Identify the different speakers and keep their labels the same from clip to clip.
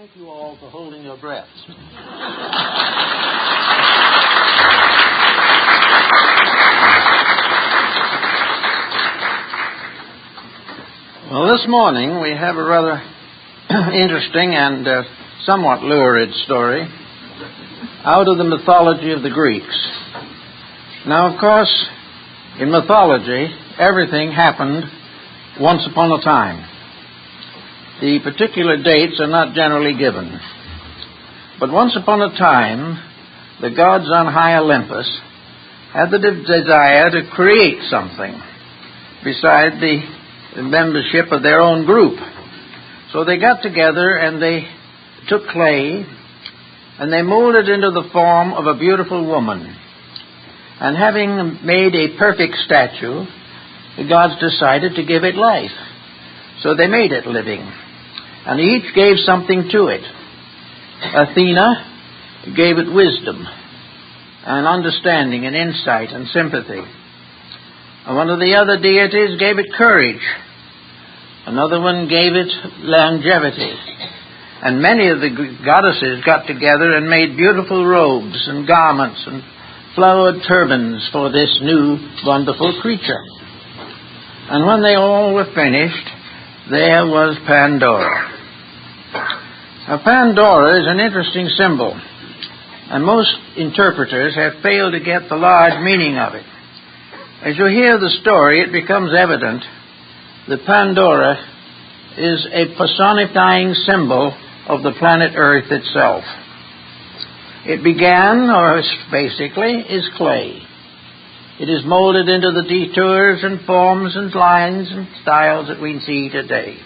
Speaker 1: thank you all for holding your breaths. Well, this morning we have a rather interesting and somewhat lurid story out of the mythology of the Greeks. Now, of course, in mythology, everything happened once upon a time. The particular dates are not generally given. But once upon a time, the gods on high Olympus had the desire to create something beside the membership of their own group. So they got together and they took clay and they molded into the form of a beautiful woman. And having made a perfect statue, the gods decided to give it life. So they made it living. And each gave something to it. Athena gave it wisdom and understanding and insight and sympathy. And one of the other deities gave it courage. Another one gave it longevity. And many of the goddesses got together and made beautiful robes and garments and flowered turbans for this new wonderful creature. And when they all were finished, there was Pandora. Now, Pandora is an interesting symbol, and most interpreters have failed to get the large meaning of it. As you hear the story, it becomes evident that Pandora is a personifying symbol of the planet Earth itself. It began, or basically, is clay. It is molded into the detours and forms and lines and styles that we see today.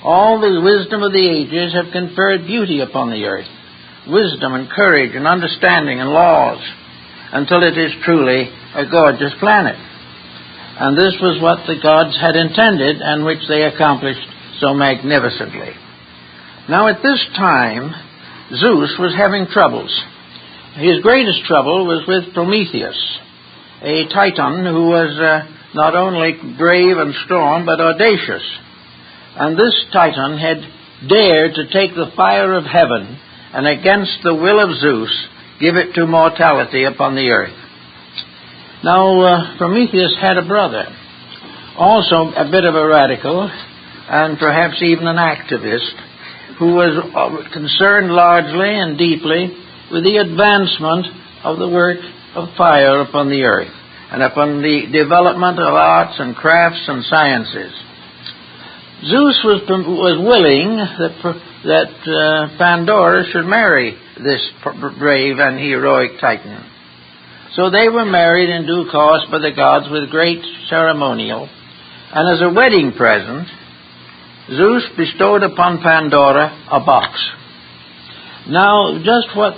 Speaker 1: All the wisdom of the ages have conferred beauty upon the earth, wisdom and courage and understanding and laws, until it is truly a gorgeous planet. And this was what the gods had intended and which they accomplished so magnificently. Now at this time, Zeus was having troubles. His greatest trouble was with Prometheus, a Titan who was not only brave and strong, but audacious. And this Titan had dared to take the fire of heaven and against the will of Zeus give it to mortality upon the earth. Now, Prometheus had a brother, also a bit of a radical and perhaps even an activist, who was concerned largely and deeply with the advancement of the work of fire upon the earth and upon the development of arts and crafts and sciences. Zeus was willing that Pandora should marry this brave and heroic Titan. So they were married in due course by the gods with great ceremonial. And as a wedding present, Zeus bestowed upon Pandora a box. Now, just what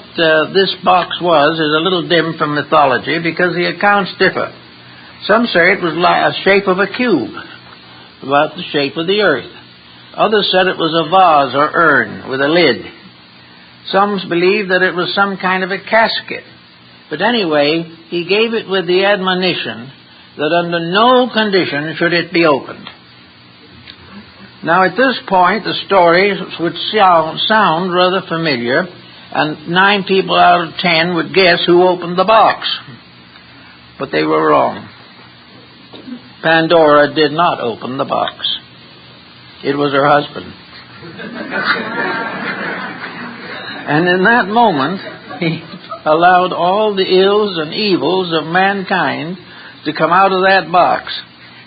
Speaker 1: this box was is a little dim from mythology because the accounts differ. Some say it was like a shape of a cube, about the shape of the earth. Others said it was a vase or urn with a lid. Some believed that it was some kind of a casket. But anyway, he gave it with the admonition that under no condition should it be opened. Now at this point, the story would sound rather familiar, and 9 people out of 10 would guess who opened the box. But they were wrong. Pandora did not open the box. It was her husband. And in that moment, he allowed all the ills and evils of mankind to come out of that box.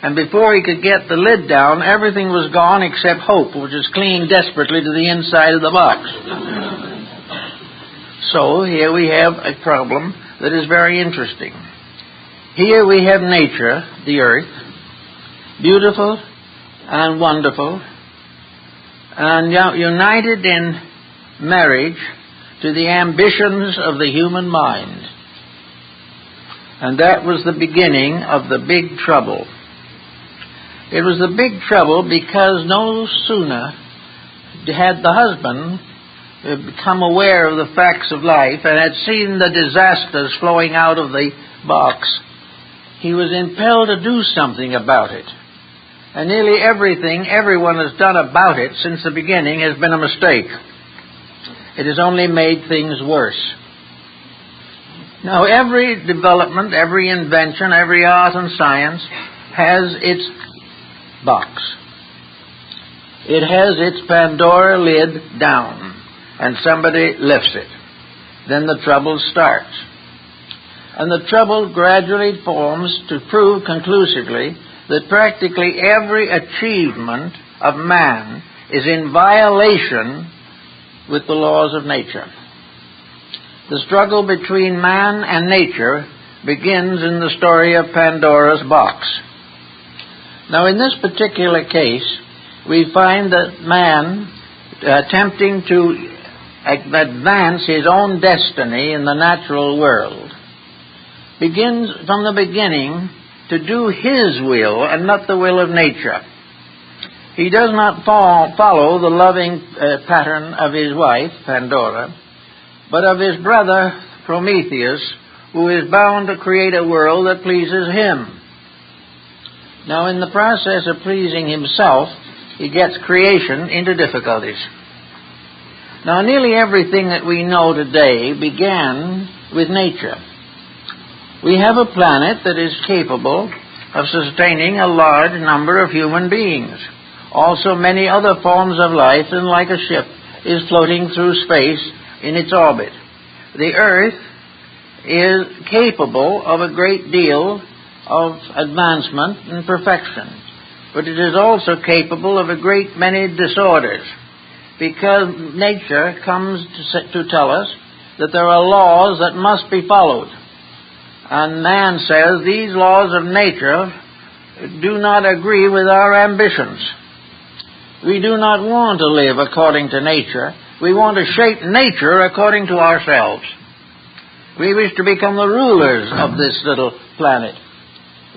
Speaker 1: And before he could get the lid down, everything was gone except hope, which was clinging desperately to the inside of the box. So here we have a problem that is very interesting. Here we have nature, the earth, beautiful and wonderful, and united in marriage to the ambitions of the human mind. And that was the beginning of the big trouble. It was the big trouble because no sooner had the husband become aware of the facts of life and had seen the disasters flowing out of the box, he was impelled to do something about it. And nearly everything everyone has done about it since the beginning has been a mistake. It has only made things worse. Now, every development, every invention, every art and science has its box. It has its Pandora lid down, and somebody lifts it. Then the trouble starts. And the trouble gradually forms to prove conclusively that practically every achievement of man is in violation with the laws of nature. The struggle between man and nature begins in the story of Pandora's box. Now, in this particular case, we find that man, attempting to advance his own destiny in the natural world, begins from the beginning to do his will and not the will of nature. He does not follow the loving pattern of his wife, Pandora, but of his brother, Prometheus, who is bound to create a world that pleases him. Now, in the process of pleasing himself, he gets creation into difficulties. Now, nearly everything that we know today began with nature. We have a planet that is capable of sustaining a large number of human beings. Also, many other forms of life, and like a ship, is floating through space in its orbit. The Earth is capable of a great deal of advancement and perfection, but it is also capable of a great many disorders, because nature comes to tell us that there are laws that must be followed. And man says these laws of nature do not agree with our ambitions. We do not want to live according to nature. We want to shape nature according to ourselves. We wish to become the rulers of this little planet.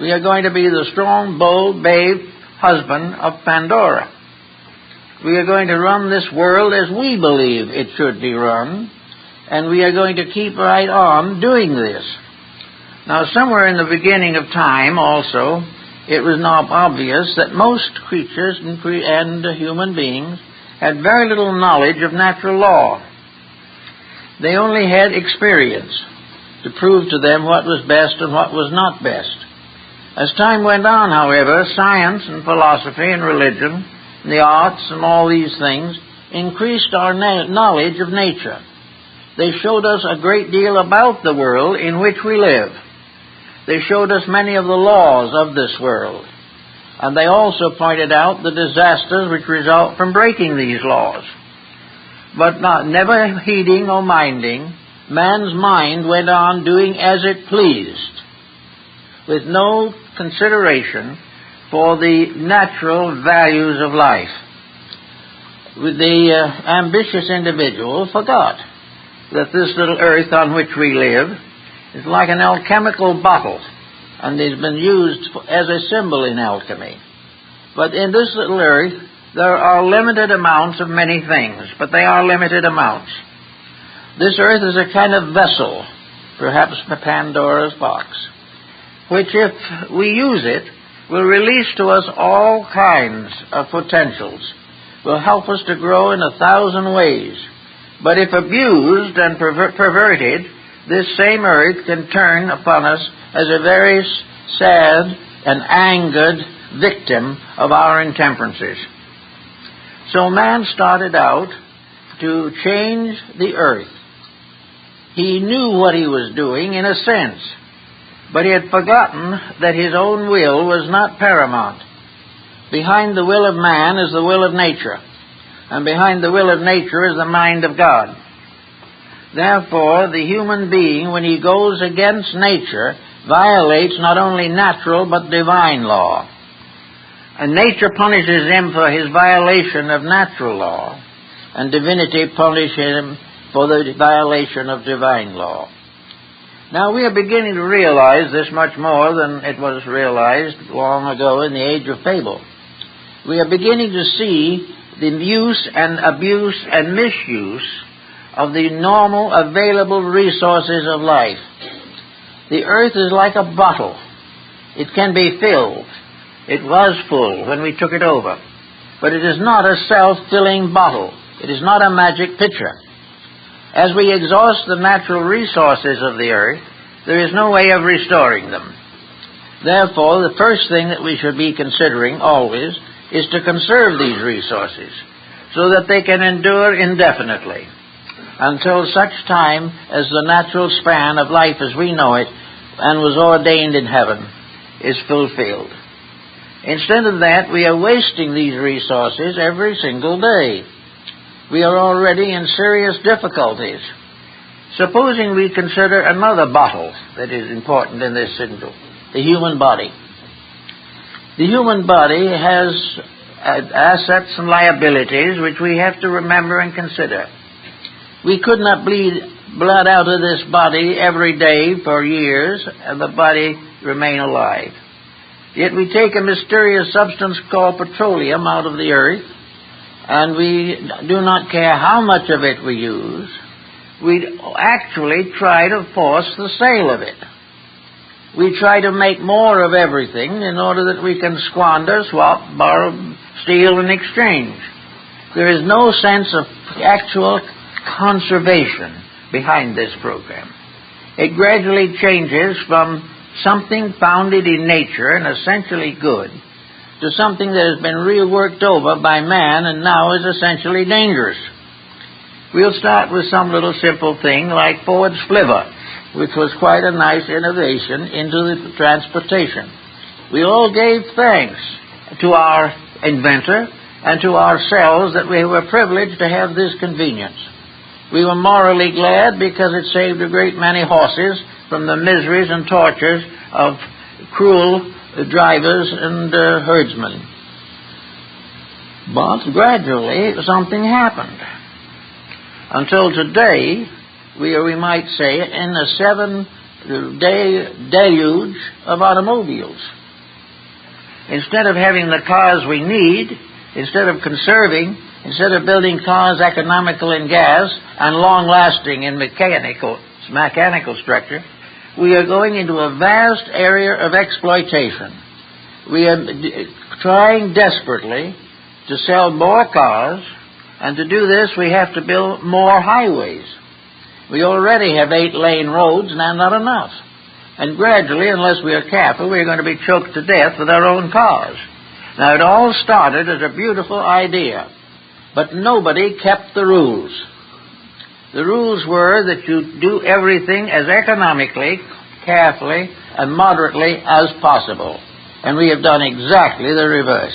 Speaker 1: We are going to be the strong, bold, brave husband of Pandora. We are going to run this world as we believe it should be run, and we are going to keep right on doing this. Now, somewhere in the beginning of time also, it was not obvious that most creatures and human beings had very little knowledge of natural law. They only had experience to prove to them what was best and what was not best. As time went on, however, science and philosophy and religion and the arts and all these things increased our knowledge of nature. They showed us a great deal about the world in which we live. They showed us many of the laws of this world. And they also pointed out the disasters which result from breaking these laws. But never heeding or minding, man's mind went on doing as it pleased, with no consideration for the natural values of life. The ambitious individual forgot that this little earth on which we live is like an alchemical bottle, and has been used as a symbol in alchemy. But in this little earth, there are limited amounts of many things, but they are limited amounts. This earth is a kind of vessel, perhaps Pandora's box, which, if we use it, will release to us all kinds of potentials, will help us to grow in 1,000 ways. But if abused and perverted, this same earth can turn upon us as a very sad and angered victim of our intemperances. So man started out to change the earth. He knew what he was doing in a sense, but he had forgotten that his own will was not paramount. Behind the will of man is the will of nature, and behind the will of nature is the mind of God. Therefore, the human being, when he goes against nature, violates not only natural but divine law. And nature punishes him for his violation of natural law, and divinity punishes him for the violation of divine law. Now, we are beginning to realize this much more than it was realized long ago in the age of fable. We are beginning to see the use and abuse and misuse of the normal available resources of life. The earth is like a bottle. It can be filled. It was full when we took it over. But it is not a self-filling bottle. It is not a magic pitcher. As we exhaust the natural resources of the earth, there is no way of restoring them. Therefore, the first thing that we should be considering always is to conserve these resources so that they can endure indefinitely until such time as the natural span of life as we know it and was ordained in heaven is fulfilled. Instead of that, we are wasting these resources every single day. We are already in serious difficulties. Supposing we consider another bottle that is important in this symbol, the human body. The human body has assets and liabilities which we have to remember and consider. We could not bleed blood out of this body every day for years and the body remain alive. Yet we take a mysterious substance called petroleum out of the earth, and we do not care how much of it we use. We actually try to force the sale of it. We try to make more of everything in order that we can squander, swap, borrow, steal, and exchange. There is no sense of actual conservation behind this program. It gradually changes from something founded in nature and essentially good to something that has been reworked over by man and now is essentially dangerous. We'll start with some little simple thing like Ford's flivver, which was quite a nice innovation into the transportation. We all gave thanks to our inventor and to ourselves that we were privileged to have this convenience. We were morally glad because it saved a great many horses from the miseries and tortures of cruel drivers and herdsmen. But gradually something happened. Until today, we might say, in a 7-day deluge of automobiles. Instead of having the cars we need, instead of conserving, instead of building cars economical in gas and long-lasting in mechanical structure, we are going into a vast area of exploitation. We are trying desperately to sell more cars, and to do this we have to build more highways. We already have 8-lane roads, and they're not enough. And gradually, unless we are careful, we're going to be choked to death with our own cars. Now, it all started as a beautiful idea, but nobody kept the rules. The rules were that you do everything as economically, carefully, and moderately as possible. And we have done exactly the reverse.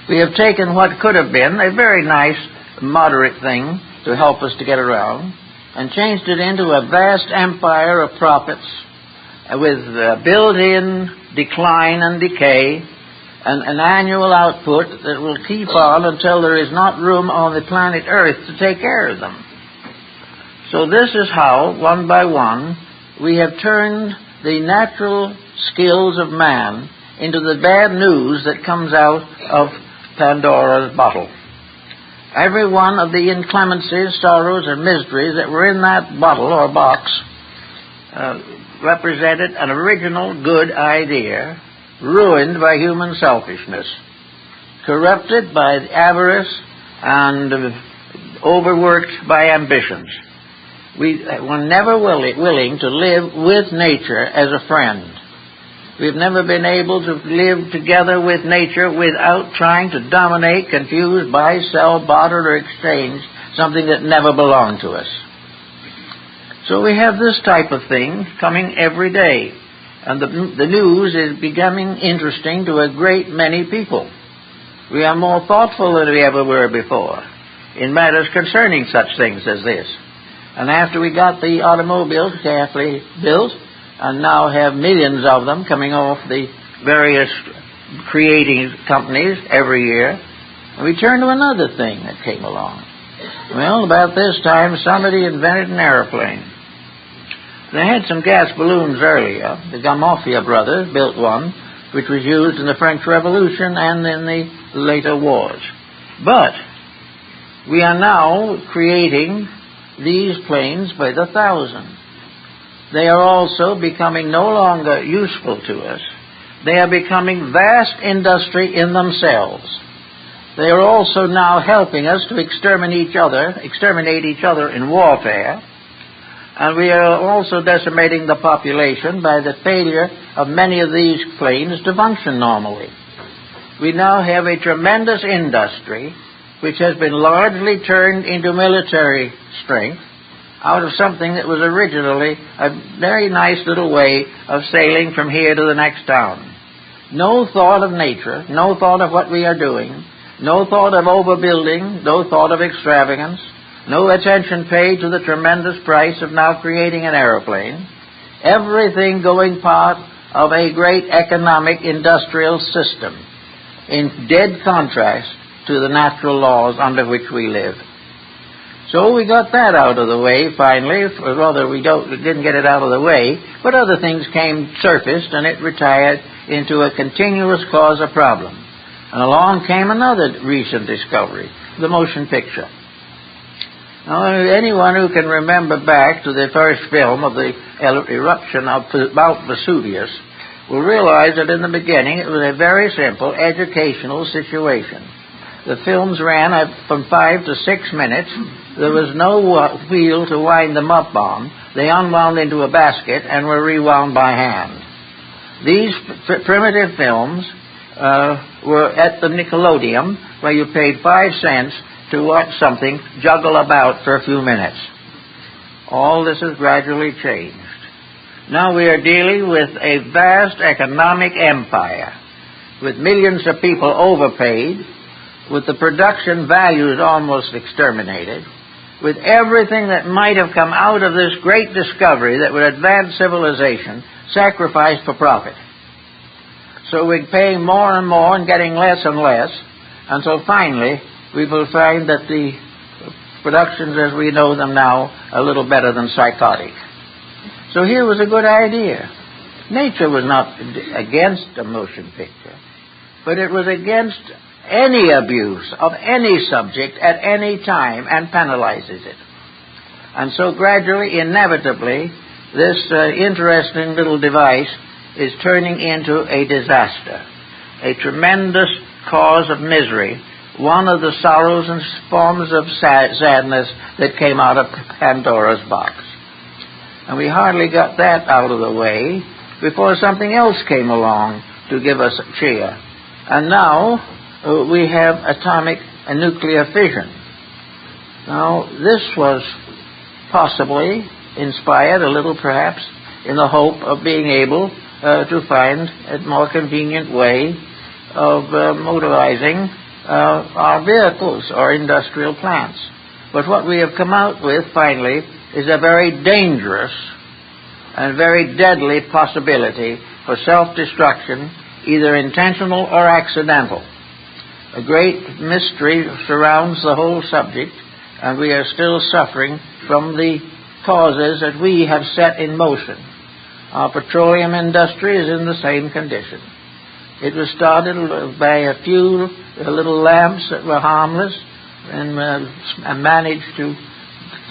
Speaker 1: We have taken what could have been a very nice, moderate thing to help us to get around, and changed it into a vast empire of profits with built-in decline and decay, and an annual output that will keep on until there is not room on the planet Earth to take care of them. So this is how, one by one, we have turned the natural skills of man into the bad news that comes out of Pandora's bottle. Every one of the inclemencies, sorrows, and miseries that were in that bottle or box represented an original good idea, ruined by human selfishness, corrupted by avarice, and overworked by ambitions. We were never willing to live with nature as a friend. We've never been able to live together with nature without trying to dominate, confuse, buy, sell, barter, or exchange something that never belonged to us. So we have this type of thing coming every day. And the news is becoming interesting to a great many people. We are more thoughtful than we ever were before in matters concerning such things as this. And after we got the automobiles carefully built, and now have millions of them coming off the various creating companies every year, and we turn to another thing that came along. Well, about this time, somebody invented an airplane. They had some gas balloons earlier. The Gamofia brothers built one, which was used in the French Revolution and in the later wars. But we are now creating these planes by the thousand. They are also becoming no longer useful to us. They are becoming vast industry in themselves. They are also now helping us to exterminate each other in warfare. And we are also decimating the population by the failure of many of these planes to function normally. We now have a tremendous industry which has been largely turned into military strength out of something that was originally a very nice little way of sailing from here to the next town. No thought of nature, no thought of what we are doing, no thought of overbuilding, no thought of extravagance, no attention paid to the tremendous price of now creating an aeroplane. Everything going part of a great economic industrial system in dead contrast to the natural laws under which we live. So we got that out of the way finally, or rather we didn't get it out of the way, but other things surfaced and it retired into a continuous cause of problem. And along came another recent discovery, the motion picture. Now, anyone who can remember back to the first film of the eruption of Mount Vesuvius will realize that in the beginning it was a very simple educational situation. The films ran from 5 to 6 minutes. There was no wheel to wind them up on. They unwound into a basket and were rewound by hand. These primitive films were at the Nickelodeon, where you paid 5 cents to watch something juggle about for a few minutes. All this has gradually changed. Now we are dealing with a vast economic empire, with millions of people overpaid, with the production values almost exterminated, with everything that might have come out of this great discovery that would advance civilization sacrificed for profit. So we're paying more and more and getting less and less, until finally we will find that the productions as we know them now are a little better than psychotic. So here was a good idea. Nature was not against a motion picture, but it was against any abuse of any subject at any time and penalizes it. And so gradually, inevitably, this interesting little device is turning into a disaster, a tremendous cause of misery, one of the sorrows and forms of sadness that came out of Pandora's box. And we hardly got that out of the way before something else came along to give us cheer. And now we have atomic and nuclear fission. Now, this was possibly inspired a little perhaps in the hope of being able to find a more convenient way of motorizing our vehicles or industrial plants. But what we have come out with finally is a very dangerous and very deadly possibility for self-destruction, either intentional or accidental. A great mystery surrounds the whole subject, and we are still suffering from the causes that we have set in motion. Our petroleum industry is in the same condition. It was started by a few little lamps that were harmless and managed to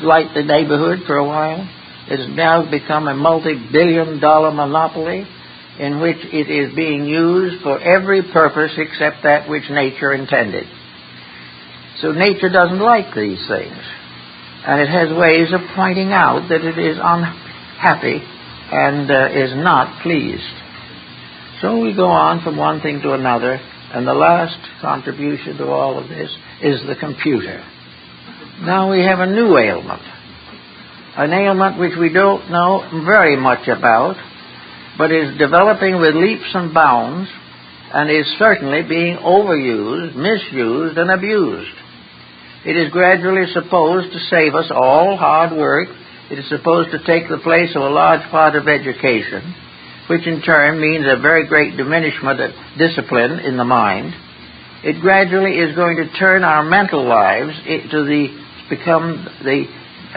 Speaker 1: light the neighborhood for a while. It has now become a multi-billion-dollar monopoly in which it is being used for every purpose except that which nature intended. So nature doesn't like these things, and it has ways of pointing out that it is unhappy and is not pleased. So we go on from one thing to another, and the last contribution to all of this is the computer. Now we have a new ailment, an ailment which we don't know very much about, but is developing with leaps and bounds, and is certainly being overused, misused, and abused. It is gradually supposed to save us all hard work. It is supposed to take the place of a large part of education, which in turn means a very great diminishment of discipline in the mind. It gradually is going to turn our mental lives become the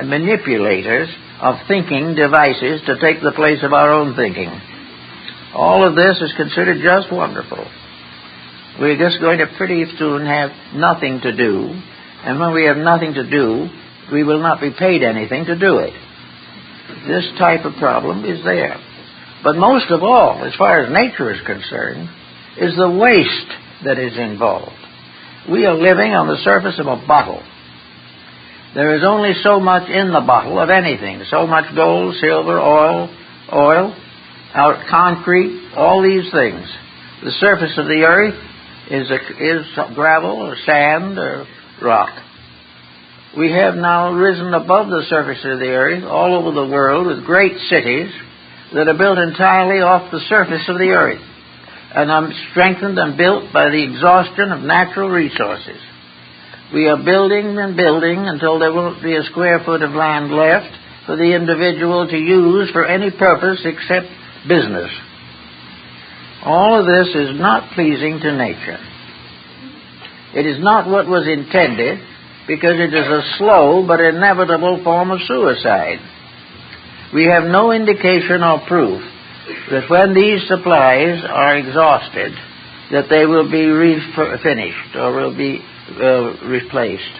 Speaker 1: manipulators of thinking devices to take the place of our own thinking. All of this is considered just wonderful. We're just going to pretty soon have nothing to do, and when we have nothing to do, we will not be paid anything to do it. This type of problem is there. But most of all, as far as nature is concerned, is the waste that is involved. We are living on the surface of a bottle. There is only so much in the bottle of anything. So much gold, silver, oil, concrete, all these things. The surface of the earth is gravel or sand or rock. We have now risen above the surface of the earth all over the world with great cities that are built entirely off the surface of the earth and are strengthened and built by the exhaustion of natural resources. We are building and building until there won't be a square foot of land left for the individual to use for any purpose except business. All of this is not pleasing to nature. It is not what was intended, because it is a slow but inevitable form of suicide. We have no indication or proof that when these supplies are exhausted, that they will be finished or will be replaced.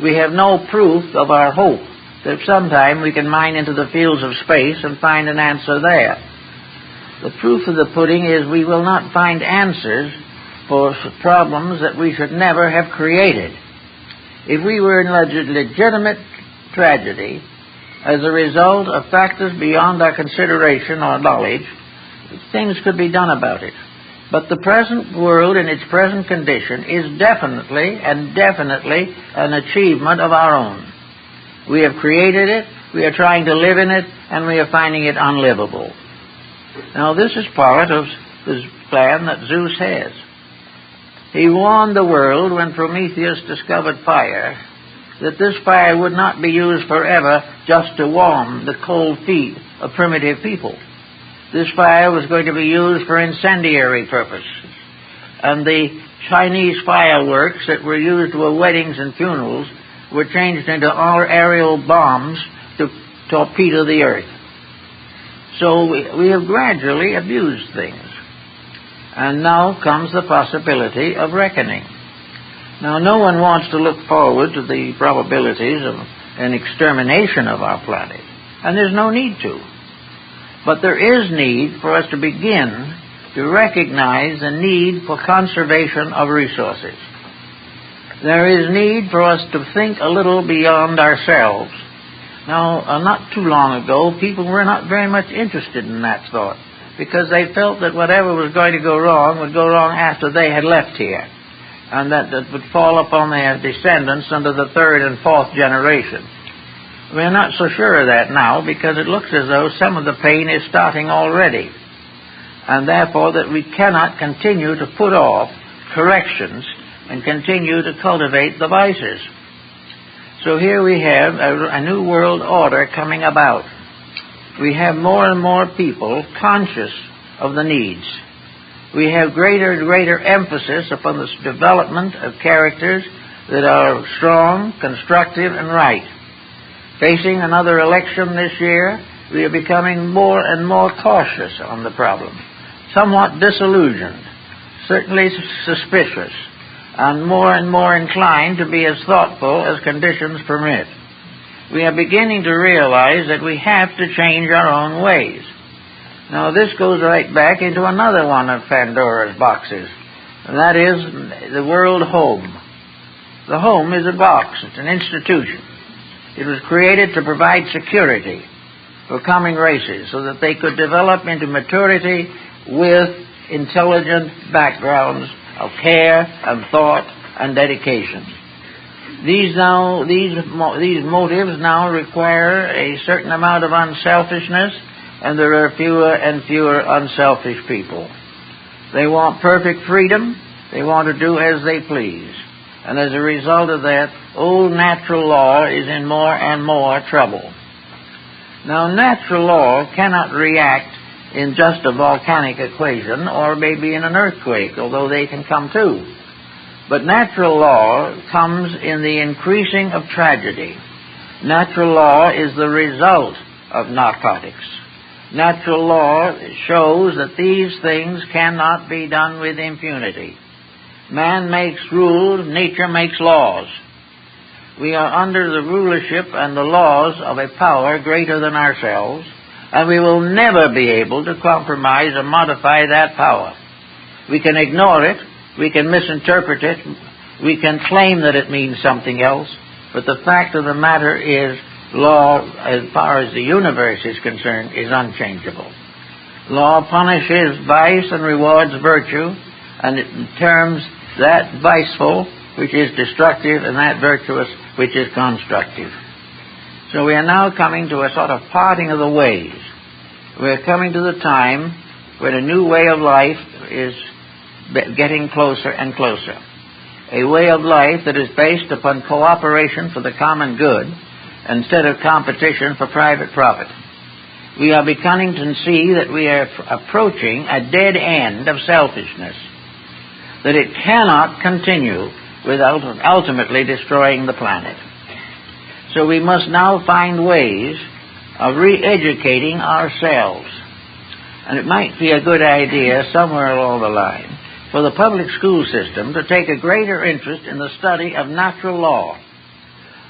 Speaker 1: We have no proof of our hope that sometime we can mine into the fields of space and find an answer there. The proof of the pudding is we will not find answers for problems that we should never have created. If we were in legitimate tragedy as a result of factors beyond our consideration or knowledge, things could be done about it. But the present world in its present condition is definitely an achievement of our own. We have created it, we are trying to live in it, and we are finding it unlivable. Now this is part of the plan that Zeus has. He warned the world when Prometheus discovered fire that this fire would not be used forever just to warm the cold feet of primitive people. This fire was going to be used for incendiary purposes. And the Chinese fireworks that were used for weddings and funerals were changed into aerial bombs to torpedo the earth. So we have gradually abused things. And now comes the possibility of reckoning. Now, no one wants to look forward to the probabilities of an extermination of our planet, and there's no need to. But there is need for us to begin to recognize the need for conservation of resources. There is need for us to think a little beyond ourselves. Now, not too long ago, people were not very much interested in that thought, because they felt that whatever was going to go wrong would go wrong after they had left here, and that it would fall upon their descendants under the third and fourth generation. We're not so sure of that now, because it looks as though some of the pain is starting already, and therefore that we cannot continue to put off corrections and continue to cultivate the vices. So here we have a new world order coming about. We have more and more people conscious of the needs. We have greater and greater emphasis upon the development of characters that are strong, constructive, and right. Facing another election this year, we are becoming more and more cautious on the problem, somewhat disillusioned, certainly suspicious, and more inclined to be as thoughtful as conditions permit. We are beginning to realize that we have to change our own ways. Now, this goes right back into another one of Pandora's boxes, and that is the world home. The home is a box. It's an institution. It was created to provide security for coming races so that they could develop into maturity with intelligent backgrounds of care and thought and dedication. These motives now require a certain amount of unselfishness, and there are fewer and fewer unselfish people. They want perfect freedom. They want to do as they please. And as a result of that, old natural law is in more and more trouble. Now, natural law cannot react in just a volcanic equation or maybe in an earthquake, although they can come too. But natural law comes in the increasing of tragedy. Natural law is the result of narcotics. Natural law shows that these things cannot be done with impunity. Man makes rules, nature makes laws. We are under the rulership and the laws of a power greater than ourselves, and we will never be able to compromise or modify that power. We can ignore it, we can misinterpret it, We can claim that it means something else, but the fact of the matter is law, as far as the universe is concerned, is unchangeable. Law punishes vice and rewards virtue, and it terms that viceful which is destructive and that virtuous which is constructive. So we are now coming to a sort of parting of the ways. We are coming to the time when a new way of life is getting closer and closer. A way of life that is based upon cooperation for the common good instead of competition for private profit. We are beginning to see that we are approaching a dead end of selfishness, that it cannot continue without ultimately destroying the planet. So we must now find ways of re-educating ourselves. And it might be a good idea somewhere along the line for the public school system to take a greater interest in the study of natural law,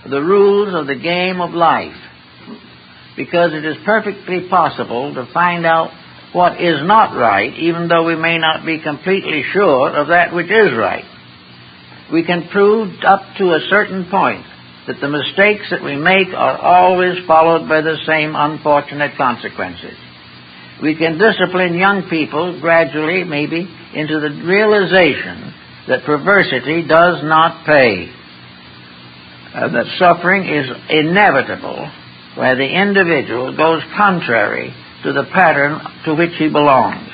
Speaker 1: the rules of the game of life, because it is perfectly possible to find out what is not right, even though we may not be completely sure of that which is right. We can prove up to a certain point that the mistakes that we make are always followed by the same unfortunate consequences. We can discipline young people gradually, maybe, into the realization that perversity does not pay, that suffering is inevitable where the individual goes contrary to the pattern to which he belongs.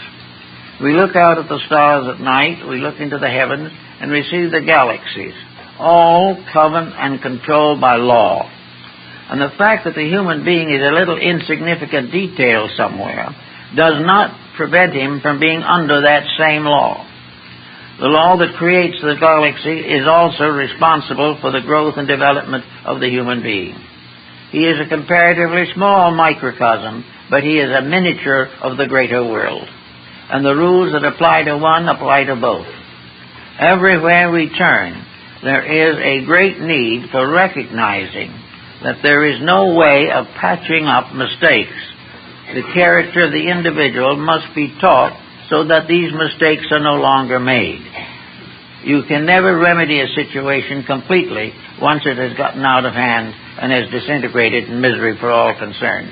Speaker 1: We look out at the stars at night, we look into the heavens, and we see the galaxies, all governed and controlled by law. And the fact that the human being is a little insignificant detail somewhere does not prevent him from being under that same law. The law that creates the galaxy is also responsible for the growth and development of the human being. He is a comparatively small microcosm, but he is a miniature of the greater world. And the rules that apply to one apply to both. Everywhere we turn, there is a great need for recognizing that there is no way of patching up mistakes. The character of the individual must be taught so that these mistakes are no longer made. You can never remedy a situation completely once it has gotten out of hand and has disintegrated in misery for all concerned.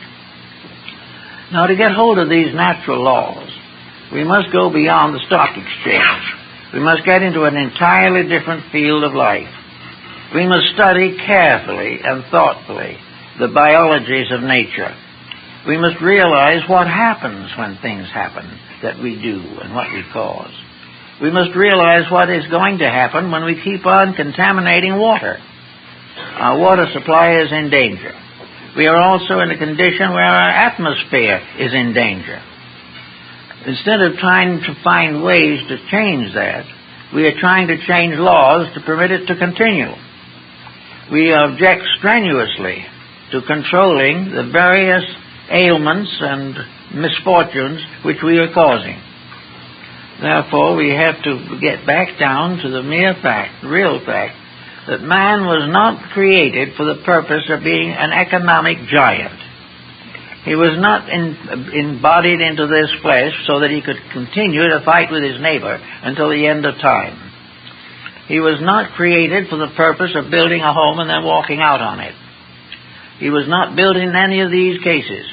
Speaker 1: Now, to get hold of these natural laws, we must go beyond the stock exchange. We must get into an entirely different field of life. We must study carefully and thoughtfully the biologies of nature. We must realize what happens when things happen that we do and what we cause. We must realize what is going to happen when we keep on contaminating water. Our water supply is in danger. We are also in a condition where our atmosphere is in danger. Instead of trying to find ways to change that, we are trying to change laws to permit it to continue. We object strenuously to controlling the various ailments and misfortunes which we are causing. Therefore, we have to get back down to the mere fact, real fact, that man was not created for the purpose of being an economic giant. He was not embodied into this flesh so that he could continue to fight with his neighbor until the end of time. He was not created for the purpose of building a home and then walking out on it. He was not built in any of these cases,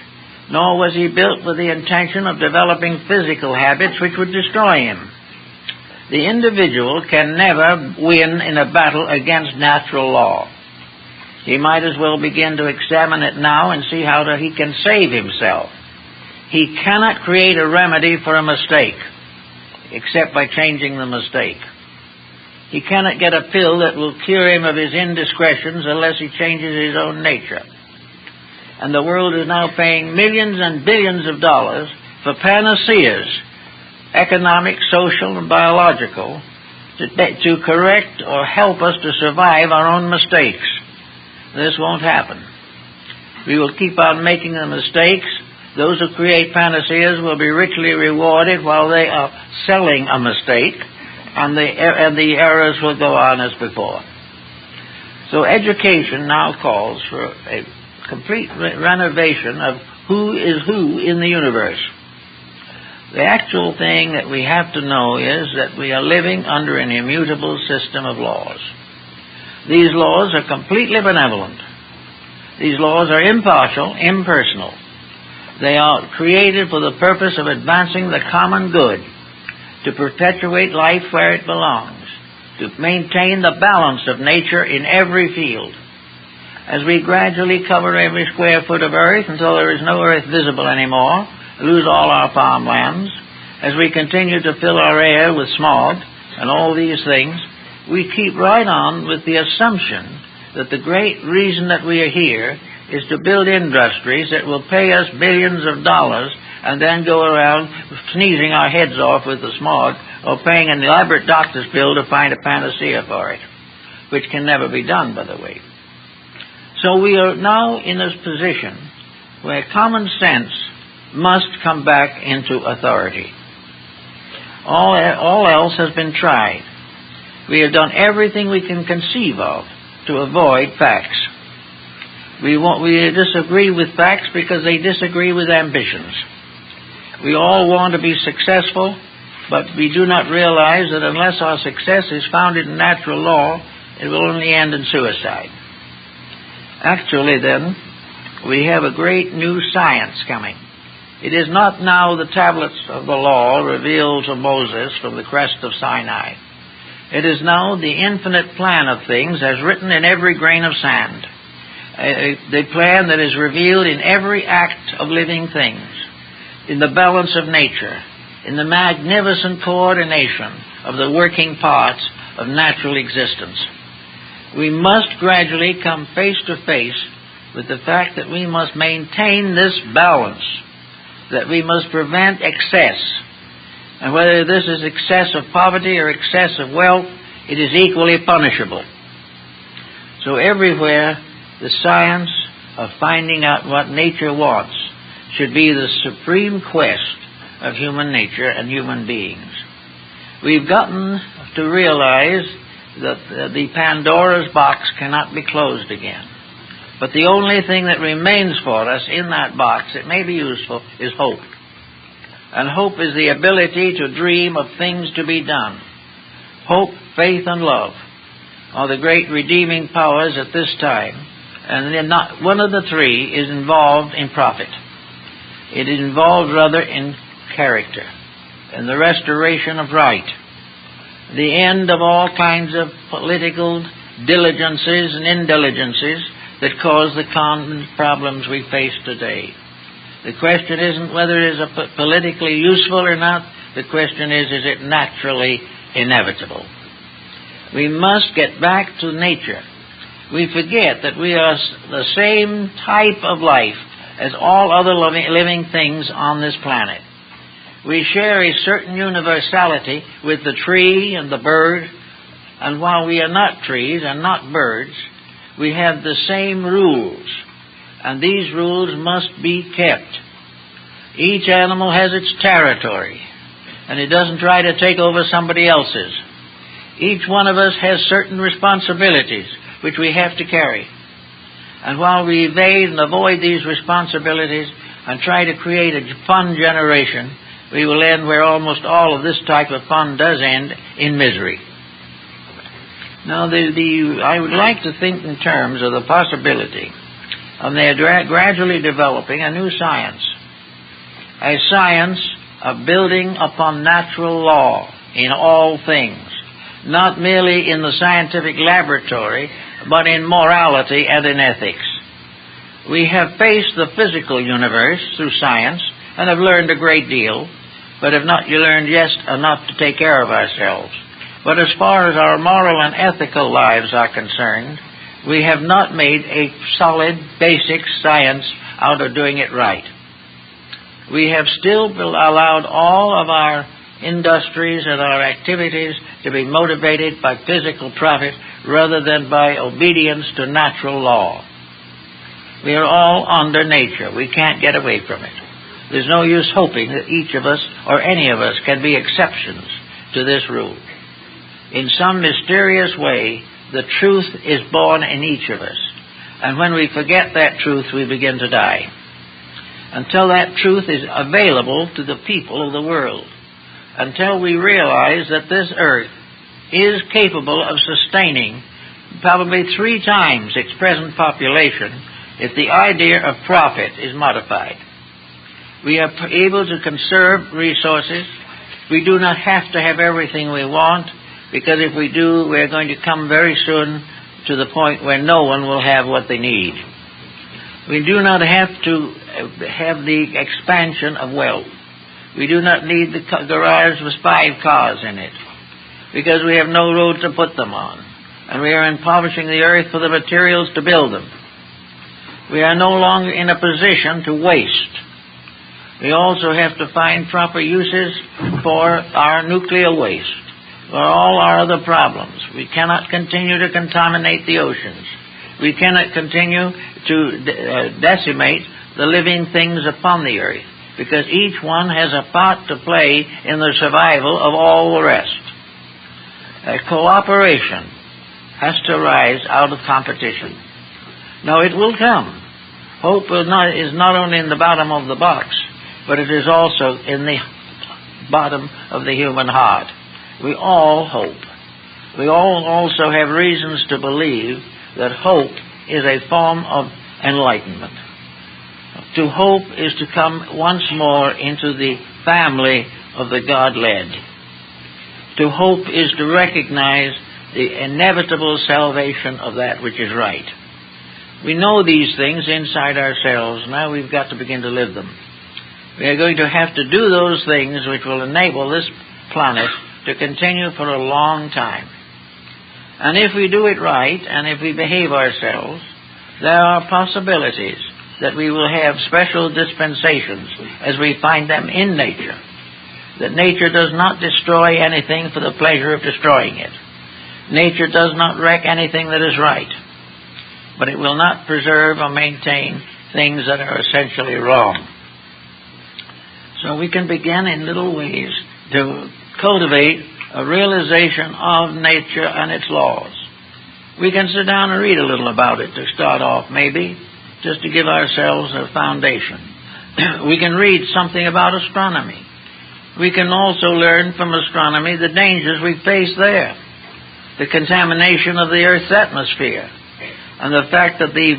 Speaker 1: nor was he built with the intention of developing physical habits which would destroy him. The individual can never win in a battle against natural law. He might as well begin to examine it now and see how he can save himself. He cannot create a remedy for a mistake except by changing the mistake. He cannot get a pill that will cure him of his indiscretions unless he changes his own nature. And the world is now paying millions and billions of dollars for panaceas, economic, social, and biological, to correct or help us to survive our own mistakes. This won't happen. We will keep on making the mistakes. Those who create panaceas will be richly rewarded while they are selling a mistake, and the errors will go on as before. So education now calls for a complete renovation of who is who in the universe. The actual thing that we have to know is that we are living under an immutable system of laws. These laws are completely benevolent. These laws are impartial, impersonal. They are created for the purpose of advancing the common good, to perpetuate life where it belongs, to maintain the balance of nature in every field. As we gradually cover every square foot of earth until there is no earth visible anymore, lose all our farmlands, as we continue to fill our air with smog and all these things, we keep right on with the assumption that the great reason that we are here is to build industries that will pay us billions of dollars and then go around sneezing our heads off with the smog or paying an elaborate doctor's bill to find a panacea for it, which can never be done, by the way. So we are now in a position where common sense must come back into authority. All else has been tried. We have done everything we can conceive of to avoid facts. We disagree with facts because they disagree with ambitions. We all want to be successful, but we do not realize that unless our success is founded in natural law, it will only end in suicide. Actually, then, we have a great new science coming. It is not now the tablets of the law revealed to Moses from the crest of Sinai. It is now the infinite plan of things as written in every grain of sand. The plan that is revealed in every act of living things, in the balance of nature, in the magnificent coordination of the working parts of natural existence. We must gradually come face to face with the fact that we must maintain this balance, that we must prevent excess. And whether this is excess of poverty or excess of wealth, it is equally punishable. So everywhere, the science of finding out what nature wants should be the supreme quest of human nature and human beings. We've gotten to realize that the Pandora's box cannot be closed again. But the only thing that remains for us in that box, it may be useful, is hope. And hope is the ability to dream of things to be done. Hope, faith, and love are the great redeeming powers at this time. And then not one of the three is involved in profit. It is involved rather in character and the restoration of right, the end of all kinds of political diligences and indiligences that cause the common problems we face today. The question isn't whether it is politically useful or not. The question is it naturally inevitable? We must get back to nature. We forget that we are the same type of life as all other living things on this planet. We share a certain universality with the tree and the bird, and while we are not trees and not birds, we have the same rules, and these rules must be kept. Each animal has its territory, and it doesn't try to take over somebody else's. Each one of us has certain responsibilities which we have to carry. And while we evade and avoid these responsibilities and try to create a fun generation, we will end where almost all of this type of fun does end, in misery. Now, I would like to think in terms of the possibility of their gradually developing a new science, a science of building upon natural law in all things, not merely in the scientific laboratory, but in morality and in ethics. We have faced the physical universe through science and have learned a great deal, but have not learned just enough to take care of ourselves. But as far as our moral and ethical lives are concerned, we have not made a solid, basic science out of doing it right. We have still allowed all of our industries and our activities to be motivated by physical profit rather than by obedience to natural law. We are all under nature. We can't get away from it. There's no use hoping that each of us or any of us can be exceptions to this rule. In some mysterious way, the truth is born in each of us. And when we forget that truth, we begin to die. until that truth is available to the people of the world, until we realize that this earth is capable of sustaining probably 3 times its present population if the idea of profit is modified. We are able to conserve resources. We do not have to have everything we want, because if we do, we're going to come very soon to the point where no one will have what they need. We do not have to have the expansion of wealth. We do not need the garage with 5 cars in it, because we have no road to put them on, and we are impoverishing the earth for the materials to build them. We are no longer in a position to waste. We also have to find proper uses for our nuclear waste, for all our other problems. We cannot continue to contaminate the oceans. We cannot continue to decimate the living things upon the earth, because each one has a part to play in the survival of all the rest. Cooperation has to arise out of competition. Now, it will come. Hope is not only in the bottom of the box, but it is also in the bottom of the human heart. We all hope. We all also have reasons to believe that hope is a form of enlightenment. To hope is to come once more into the family of the God-led. To hope is to recognize the inevitable salvation of that which is right. We know these things inside ourselves. Now we've got to begin to live them. We are going to have to do those things which will enable this planet to continue for a long time. And if we do it right, and if we behave ourselves, there are possibilities that we will have special dispensations as we find them in nature. That nature does not destroy anything for the pleasure of destroying it. Nature does not wreck anything that is right. But it will not preserve or maintain things that are essentially wrong. So we can begin in little ways to cultivate a realization of nature and its laws. We can sit down and read a little about it to start off, maybe, just to give ourselves a foundation. We can read something about astronomy. We can also learn from astronomy the dangers we face there, the contamination of the Earth's atmosphere, and the fact that the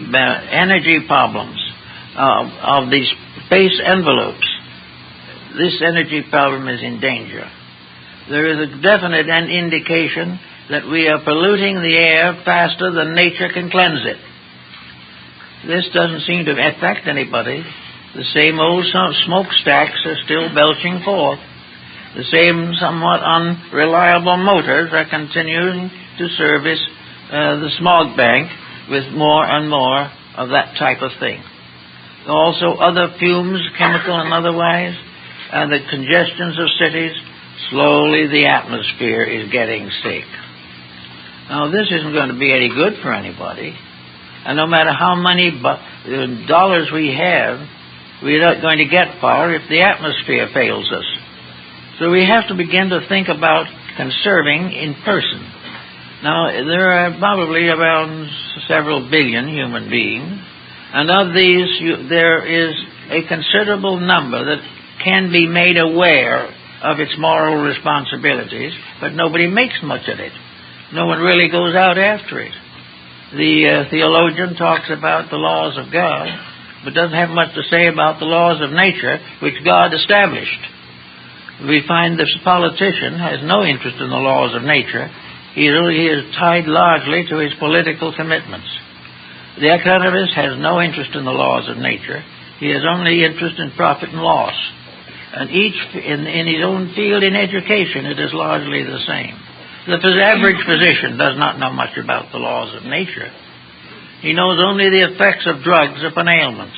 Speaker 1: energy problems of these space envelopes, this energy problem is in danger. There is a definite indication that we are polluting the air faster than nature can cleanse it. This doesn't seem to affect anybody. The same old smokestacks are still belching forth. The same somewhat unreliable motors are continuing to service the smog bank with more and more of that type of thing. Also other fumes, chemical and otherwise, and the congestions of cities, slowly the atmosphere is getting sick. Now, this isn't going to be any good for anybody. And no matter how many dollars we have, we're not going to get far if the atmosphere fails us. So we have to begin to think about conserving in person. Now, there are probably around several billion human beings, and of these, there is a considerable number that can be made aware of its moral responsibilities, but nobody makes much of it. No one really goes out after it. The theologian talks about the laws of God, but doesn't have much to say about the laws of nature, which God established. We find the politician has no interest in the laws of nature. He is tied largely to his political commitments. The economist has no interest in the laws of nature. He has only interest in profit and loss. And each, in his own field in education, it is largely the same. The average physician does not know much about the laws of nature. He knows only the effects of drugs upon ailments,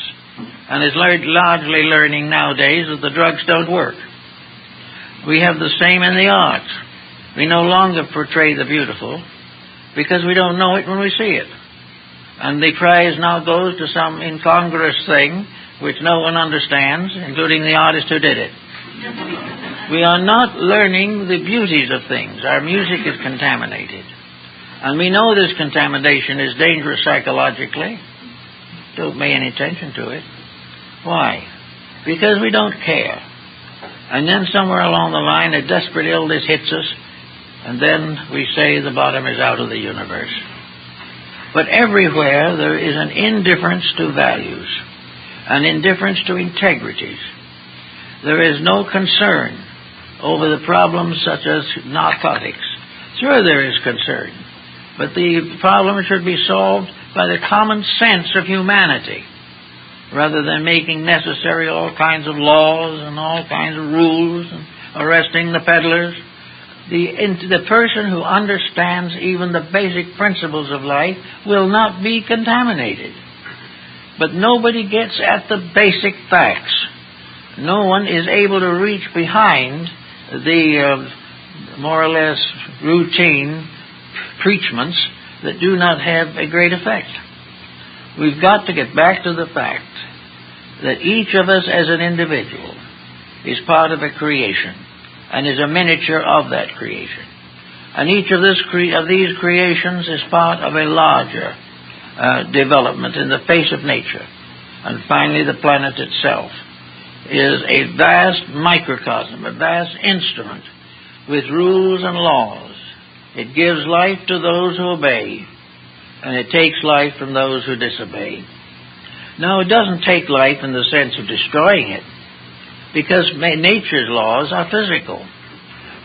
Speaker 1: and is largely learning nowadays that the drugs don't work. We have the same in the arts. We no longer portray the beautiful because we don't know it when we see it. And the prize now goes to some incongruous thing which no one understands, including the artist who did it. We are not learning the beauties of things. Our music is contaminated. And we know this contamination is dangerous psychologically. Don't pay any attention to it. Why? because we don't care. And then somewhere along the line, a desperate illness hits us, and then we say the bottom is out of the universe. But everywhere there is an indifference to values, an indifference to integrities. There is no concern over the problems such as narcotics. Sure, there is concern, but the problem should be solved by the common sense of humanity, rather than making necessary all kinds of laws and all kinds of rules and arresting the peddlers. The person who understands even the basic principles of life will not be contaminated. But nobody gets at the basic facts. No one is able to reach behind the more or less routine preachments that do not have a great effect. We've got to get back to the fact that each of us as an individual is part of a creation and is a miniature of that creation. And each of these creations is part of a larger development in the face of nature. And finally, the planet itself is a vast microcosm, a vast instrument with rules and laws. It gives life to those who obey, and it takes life from those who disobey. Now, it doesn't take life in the sense of destroying it, because nature's laws are physical,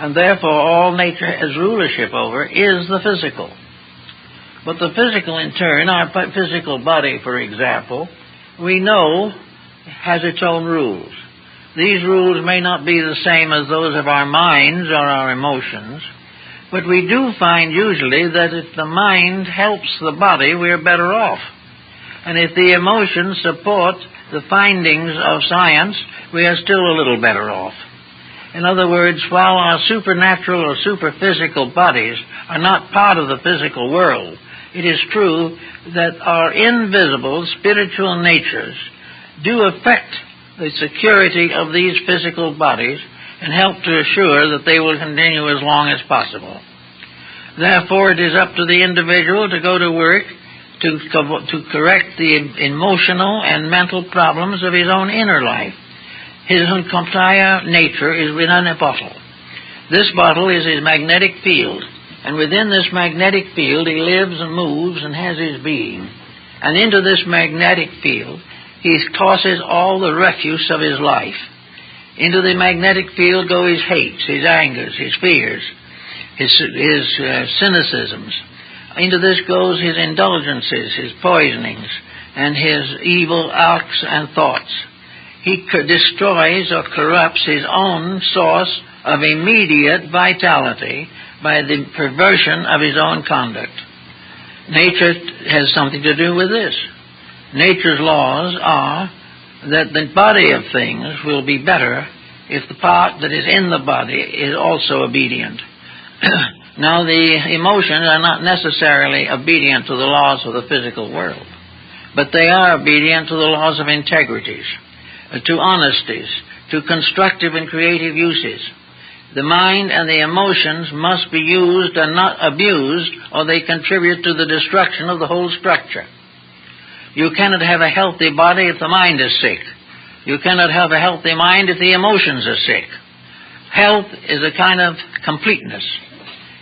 Speaker 1: and therefore all nature has rulership over is the physical. But the physical, in turn, our physical body, for example, we know has its own rules. These rules may not be the same as those of our minds or our emotions, but we do find usually that if the mind helps the body, we're better off. And if the emotions support the findings of science, we are still a little better off. In other words, while our supernatural or superphysical bodies are not part of the physical world, it is true that our invisible spiritual natures do affect the security of these physical bodies and help to assure that they will continue as long as possible. Therefore, it is up to the individual to go to work to correct the emotional and mental problems of his own inner life. His entire nature is within a bottle. This bottle is his magnetic field, and within this magnetic field he lives and moves and has his being. And into this magnetic field he tosses all the refuse of his life. Into the magnetic field go his hates, his angers, his fears, his cynicisms. Into this goes his indulgences, his poisonings, and his evil acts and thoughts. He destroys or corrupts his own source of immediate vitality by the perversion of his own conduct. Nature has something to do with this. Nature's laws are that the body of things will be better if the part that is in the body is also obedient. Now, the emotions are not necessarily obedient to the laws of the physical world, but they are obedient to the laws of integrities, to honesties, to constructive and creative uses. The mind and the emotions must be used and not abused, or they contribute to the destruction of the whole structure. You cannot have a healthy body if the mind is sick. You cannot have a healthy mind if the emotions are sick. Health is a kind of completeness.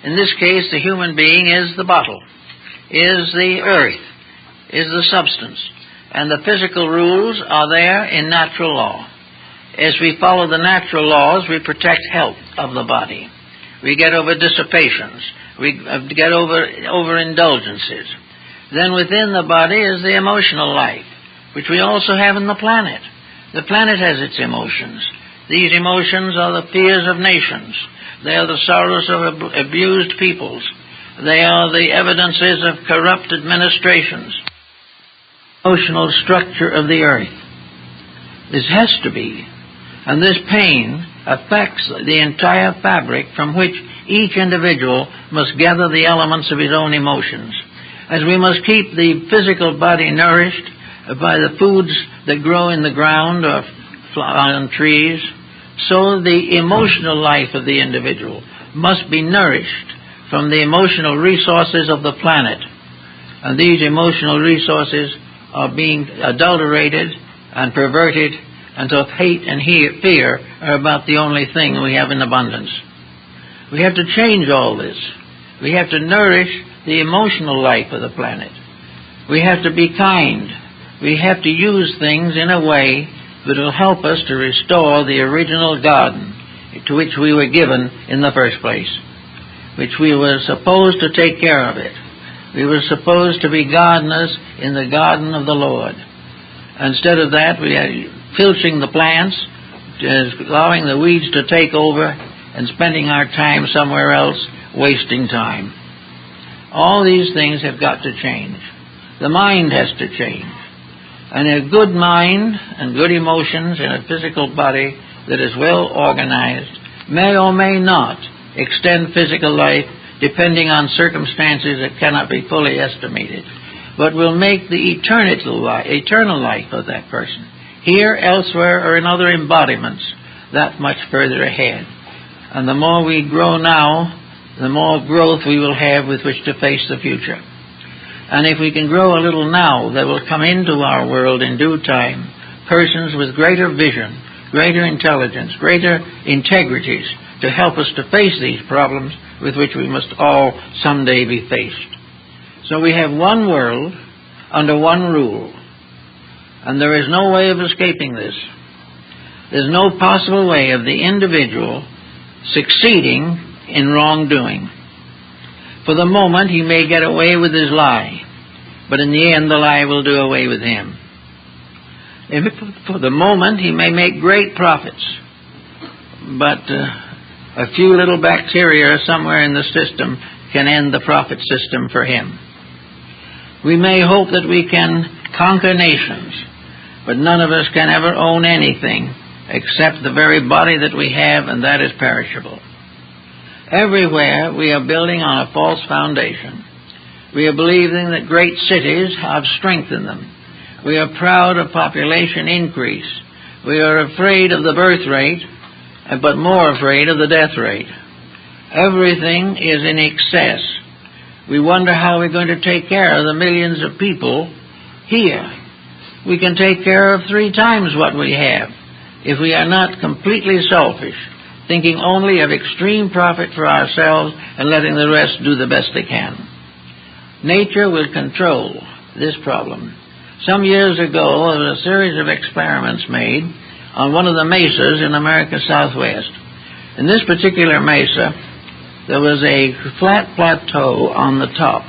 Speaker 1: In this case, the human being is the bottle, is the earth, is the substance, and the physical rules are there in natural law. As we follow the natural laws, we protect health of the body. We get over dissipations. We get over overindulgences. Then within the body is the emotional life, which we also have in the planet. The planet has its emotions. These emotions are the fears of nations. They are the sorrows of abused peoples. They are the evidences of corrupt administrations. Emotional structure of the earth. This has to be. And this pain affects the entire fabric from which each individual must gather the elements of his own emotions. As we must keep the physical body nourished by the foods that grow in the ground or on trees, so the emotional life of the individual must be nourished from the emotional resources of the planet. And these emotional resources are being adulterated and perverted until hate and fear are about the only thing we have in abundance. We have to change all this. We have to nourish the emotional life of the planet. We have to be kind. We have to use things in a way that will help us to restore the original garden to which we were given in the first place, which we were supposed to take care of it. We were supposed to be gardeners in the garden of the Lord. Instead of that, we are filching the plants, allowing the weeds to take over, and spending our time somewhere else, wasting time. All these things have got to change. The mind has to change. And a good mind and good emotions in a physical body that is well organized may or may not extend physical life depending on circumstances that cannot be fully estimated, but will make the eternal life of that person, here, elsewhere, or in other embodiments, that much further ahead. And the more we grow now, the more growth we will have with which to face the future. And if we can grow a little now, there will come into our world in due time persons with greater vision, greater intelligence, greater integrities to help us to face these problems with which we must all someday be faced. So we have one world under one rule, and there is no way of escaping this. There's no possible way of the individual succeeding in wrongdoing. For the moment, he may get away with his lie, but in the end, the lie will do away with him. For the moment, he may make great profits, but a few little bacteria somewhere in the system can end the profit system for him. We may hope that we can conquer nations, but none of us can ever own anything except the very body that we have, and that is perishable. Everywhere we are building on a false foundation. We are believing that great cities have strength in them. We are proud of population increase. We are afraid of the birth rate, but more afraid of the death rate. Everything is in excess. We wonder how we're going to take care of the millions of people here. We can take care of 3 times what we have if we are not completely selfish, thinking only of extreme profit for ourselves and letting the rest do the best they can. Nature will control this problem. Some years ago, there was a series of experiments made on one of the mesas in America's Southwest. In this particular mesa, there was a flat plateau on the top,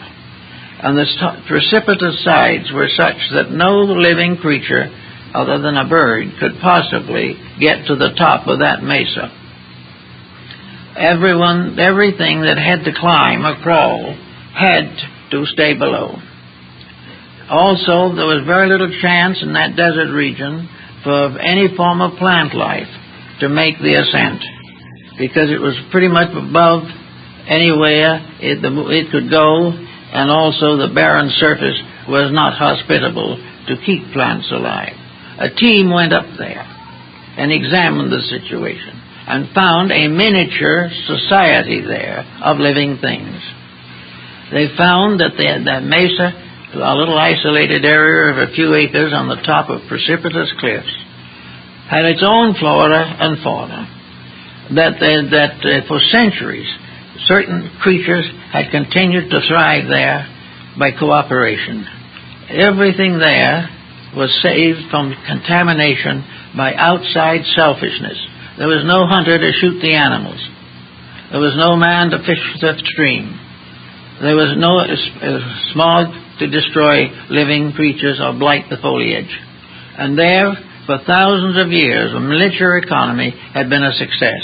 Speaker 1: and the precipitous sides were such that no living creature other than a bird could possibly get to the top of that mesa. Everything that had to climb or crawl had to stay below. Also, there was very little chance in that desert region for any form of plant life to make the ascent, because it was pretty much above anywhere it could go, and also the barren surface was not hospitable to keep plants alive. A team went up there and examined the situation and found a miniature society there of living things. They found that that mesa, a little isolated area of a few acres on the top of precipitous cliffs, had its own flora and fauna, that for centuries certain creatures had continued to thrive there by cooperation. Everything there was saved from contamination by outside selfishness. There was no hunter to shoot the animals. There was no man to fish the stream. There was no smog to destroy living creatures or blight the foliage. And there, for thousands of years, a miniature economy had been a success,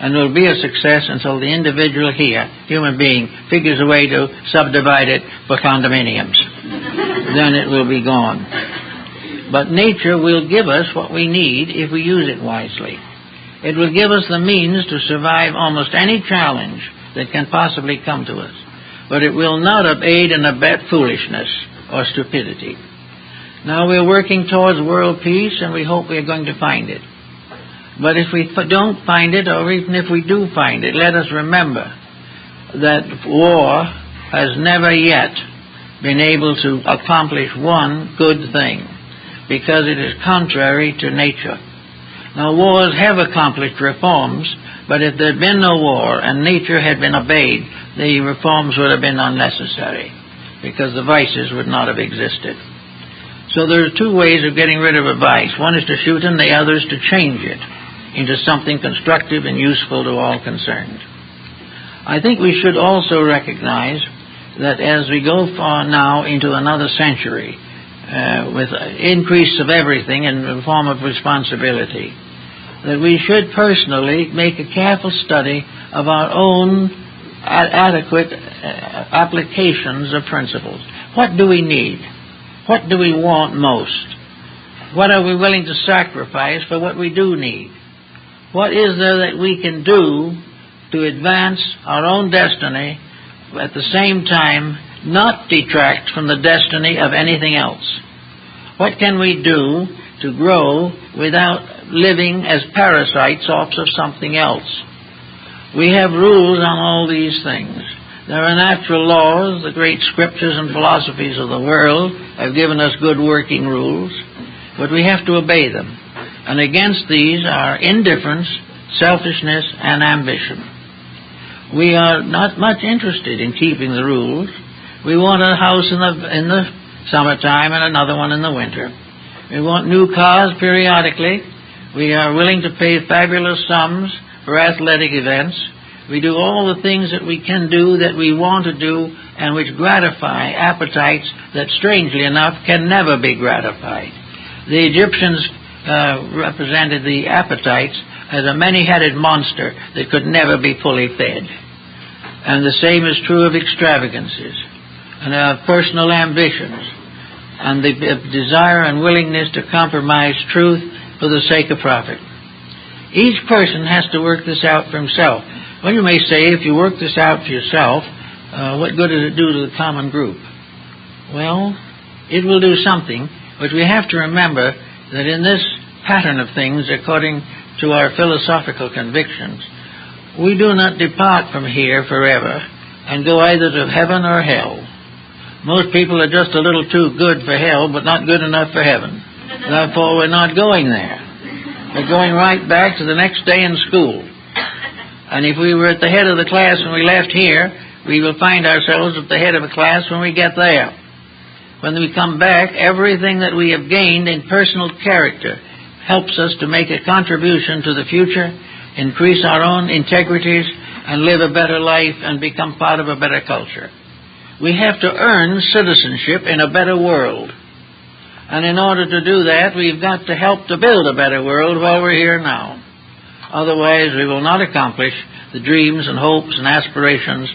Speaker 1: and will be a success until the individual here, human being, figures a way to subdivide it for condominiums. Then it will be gone. But nature will give us what we need if we use it wisely. It will give us the means to survive almost any challenge that can possibly come to us. But it will not aid and abet foolishness or stupidity. Now we're working towards world peace, and we hope we're going to find it. But if we don't find it, or even if we do find it, let us remember that war has never yet been able to accomplish one good thing, because it is contrary to nature. Now, wars have accomplished reforms, but if there had been no war and nature had been obeyed, the reforms would have been unnecessary, because the vices would not have existed. So there are two ways of getting rid of a vice. One is to shoot it, and the other is to change it into something constructive and useful to all concerned. I think we should also recognize that as we go far now into another century, with increase of everything in the form of responsibility, that we should personally make a careful study of our own adequate applications of principles. What do we need? What do we want most? What are we willing to sacrifice for what we do need? What is there that we can do to advance our own destiny, at the same time not detract from the destiny of anything else? What can we do to grow without living as parasites off of something else? We have rules on all these things. There are natural laws. The great scriptures and philosophies of the world have given us good working rules, but we have to obey them. And against these are indifference, selfishness, and ambition. We are not much interested in keeping the rules. We want a house in the summertime and another one in the winter. We want new cars periodically. We are willing to pay fabulous sums for athletic events. We do all the things that we can do, that we want to do, and which gratify appetites that, strangely enough, can never be gratified. The Egyptians represented the appetites as a many-headed monster that could never be fully fed. And the same is true of extravagances and of personal ambitions and the desire and willingness to compromise truth for the sake of profit. Each person has to work this out for himself. Well, you may say, if you work this out for yourself, what good does it do to the common group? Well, it will do something, but we have to remember that in this pattern of things, according to our philosophical convictions, we do not depart from here forever and go either to heaven or hell. Most people are just a little too good for hell, but not good enough for heaven. Therefore, we're not going there. We're going right back to the next day in school. And if we were at the head of the class when we left here, we will find ourselves at the head of a class when we get there. When we come back, everything that we have gained in personal character helps us to make a contribution to the future, increase our own integrities, and live a better life and become part of a better culture. We have to earn citizenship in a better world. And in order to do that, we've got to help to build a better world while we're here now. Otherwise, we will not accomplish the dreams and hopes and aspirations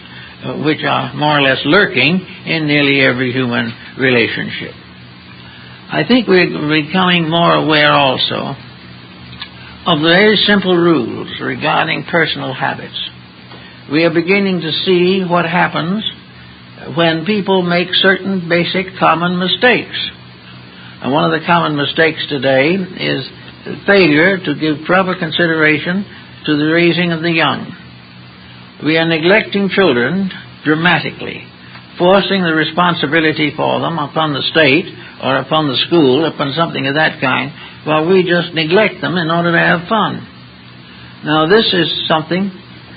Speaker 1: which are more or less lurking in nearly every human relationship. I think we're becoming more aware also of the very simple rules regarding personal habits. We are beginning to see what happens when people make certain basic common mistakes. And one of the common mistakes today is failure to give proper consideration to the raising of the young. We are neglecting children dramatically, forcing the responsibility for them upon the state or upon the school, upon something of that kind, while we just neglect them in order to have fun. Now, this is something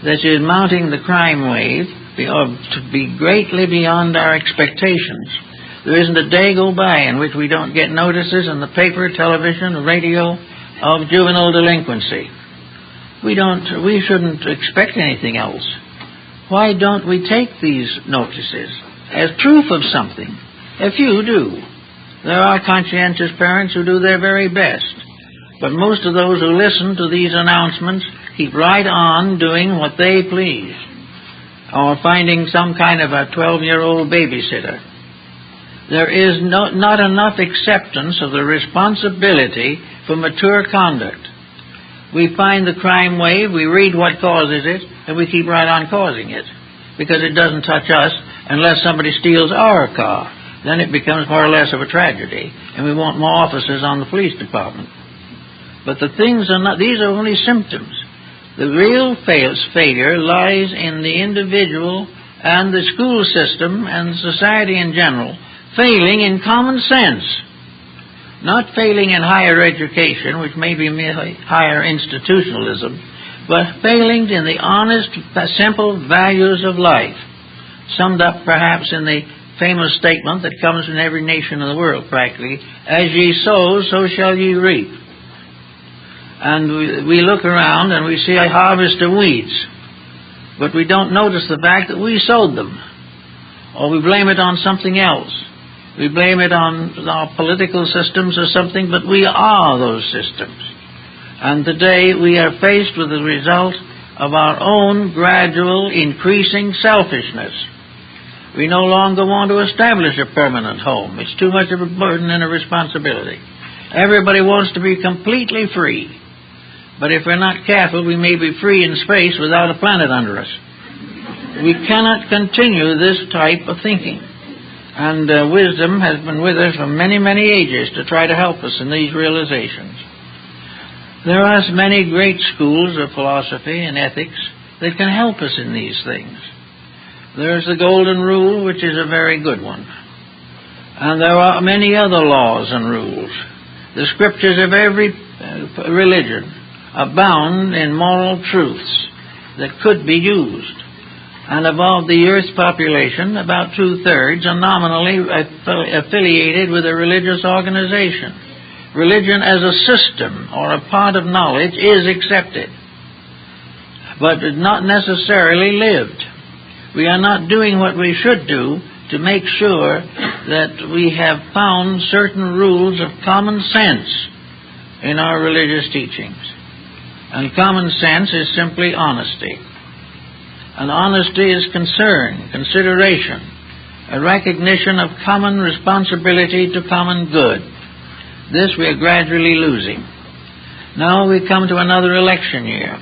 Speaker 1: that is mounting the crime wave to be greatly beyond our expectations. There isn't a day go by in which we don't get notices in the paper, television, radio of juvenile delinquency. We shouldn't expect anything else. Why don't we take these notices as proof of something? A few do. There are conscientious parents who do their very best. But most of those who listen to these announcements keep right on doing what they please, or finding some kind of a 12-year-old babysitter. There is not enough acceptance of the responsibility for mature conduct. We find the crime wave, we read what causes it, and we keep right on causing it, because it doesn't touch us unless somebody steals our car. Then it becomes more or less of a tragedy, and we want more officers on the police department. But these are only symptoms. The real failure lies in the individual and the school system and society in general failing in common sense. Not failing in higher education, which may be merely higher institutionalism, but failing in the honest, simple values of life, summed up perhaps in the famous statement that comes from every nation in the world, practically, as ye sow, so shall ye reap. And we look around and we see a harvest of weeds, but we don't notice the fact that we sowed them, or we blame it on something else. We blame it on our political systems or something, but we are those systems. And today we are faced with the result of our own gradual increasing selfishness. We no longer want to establish a permanent home. It's too much of a burden and a responsibility. Everybody wants to be completely free. But if we're not careful, we may be free in space without a planet under us. We cannot continue this type of thinking. And wisdom has been with us for many, many ages to try to help us in these realizations. There are many great schools of philosophy and ethics that can help us in these things. There's the Golden Rule, which is a very good one. And there are many other laws and rules. The scriptures of every religion abound in moral truths that could be used. And of the Earth's population, about 2/3 are nominally affiliated with a religious organization. Religion as a system or a part of knowledge is accepted, but not necessarily lived. We are not doing what we should do to make sure that we have found certain rules of common sense in our religious teachings. And common sense is simply honesty. And honesty is concern, consideration, a recognition of common responsibility to common good. This we are gradually losing. Now we come to another election year,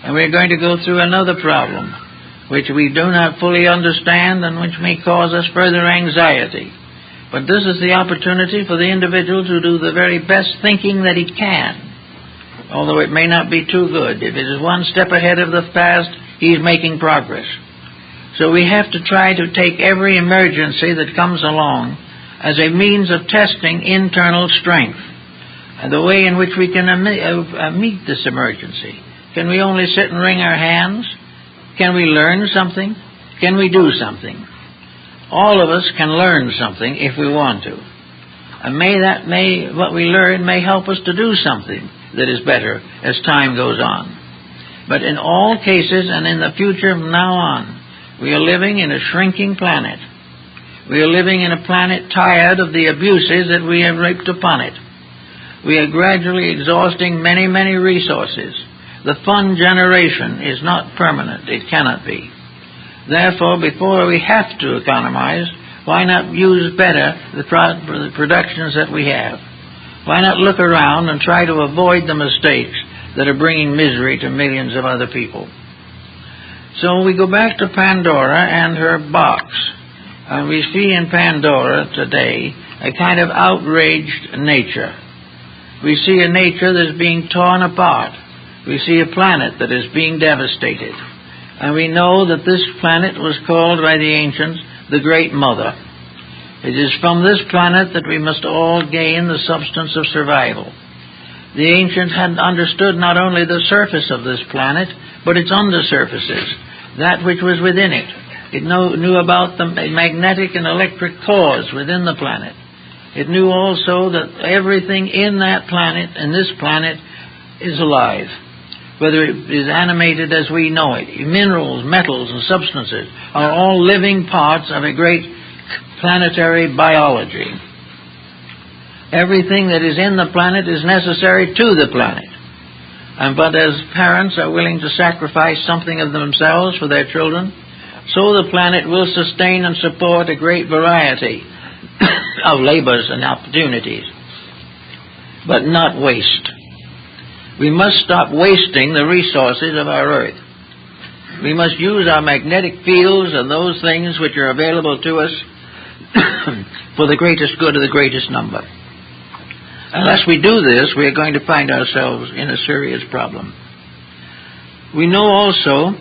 Speaker 1: and we're going to go through another problem, which we do not fully understand and which may cause us further anxiety. But this is the opportunity for the individual to do the very best thinking that he can, although it may not be too good. If it is one step ahead of the past, he's making progress. So we have to try to take every emergency that comes along as a means of testing internal strength and the way in which we can meet this emergency. Can we only sit and wring our hands? Can we learn something? Can we do something? All of us can learn something if we want to. And what we learn may help us to do something that is better as time goes on. But in all cases and in the future from now on, we are living in a shrinking planet. We are living in a planet tired of the abuses that we have reaped upon it. We are gradually exhausting many, many resources. The fun generation is not permanent. It cannot be. Therefore, before we have to economize, why not use better the productions that we have? Why not look around and try to avoid the mistakes that are bringing misery to millions of other people? So we go back to Pandora and her box. And we see in Pandora today a kind of outraged nature. We see a nature that is being torn apart. We see a planet that is being devastated. And we know that this planet was called by the ancients the Great Mother. It is from this planet that we must all gain the substance of survival. The ancients had understood not only the surface of this planet, but its undersurfaces, that which was within it. It knew about the magnetic and electric cores within the planet. It knew also that everything in that planet, in this planet, is alive, whether it is animated as we know it. Minerals, metals, and substances are all living parts of a great planetary biology. Everything that is in the planet is necessary to the planet. But as parents are willing to sacrifice something of themselves for their children, so the planet will sustain and support a great variety of labors and opportunities, but not waste. We must stop wasting the resources of our earth. We must use our magnetic fields and those things which are available to us for the greatest good of the greatest number. Unless we do this, we are going to find ourselves in a serious problem. We know also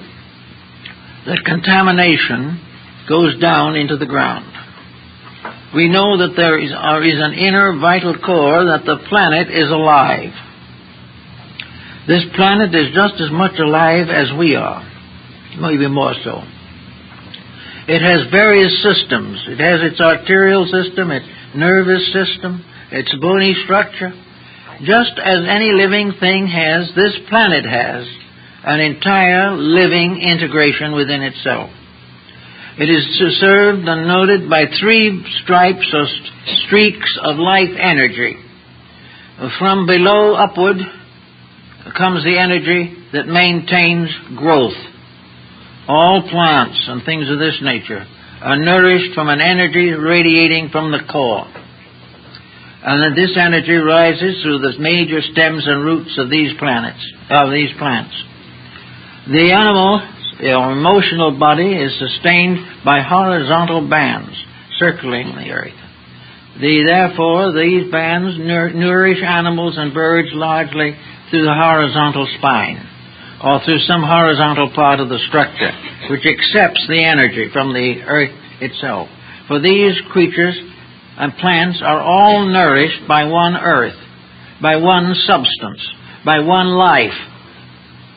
Speaker 1: that contamination goes down into the ground. we know that there is an inner vital core, that the planet is alive. This planet is just as much alive as we are, maybe more so. It has various systems. It has its arterial system, its nervous system, its bony structure. Just as any living thing has, this planet has an entire living integration within itself. It is served and noted by 3 stripes or streaks of life energy. From below upward comes the energy that maintains growth. All plants and things of this nature are nourished from an energy radiating from the core. And that this energy rises through the major stems and roots of these plants. The animal, or emotional body, is sustained by horizontal bands circling the earth. Therefore, these bands nourish animals and birds largely through the horizontal spine, or through some horizontal part of the structure, which accepts the energy from the earth itself. For these creatures and plants are all nourished by one earth, by one substance, by one life.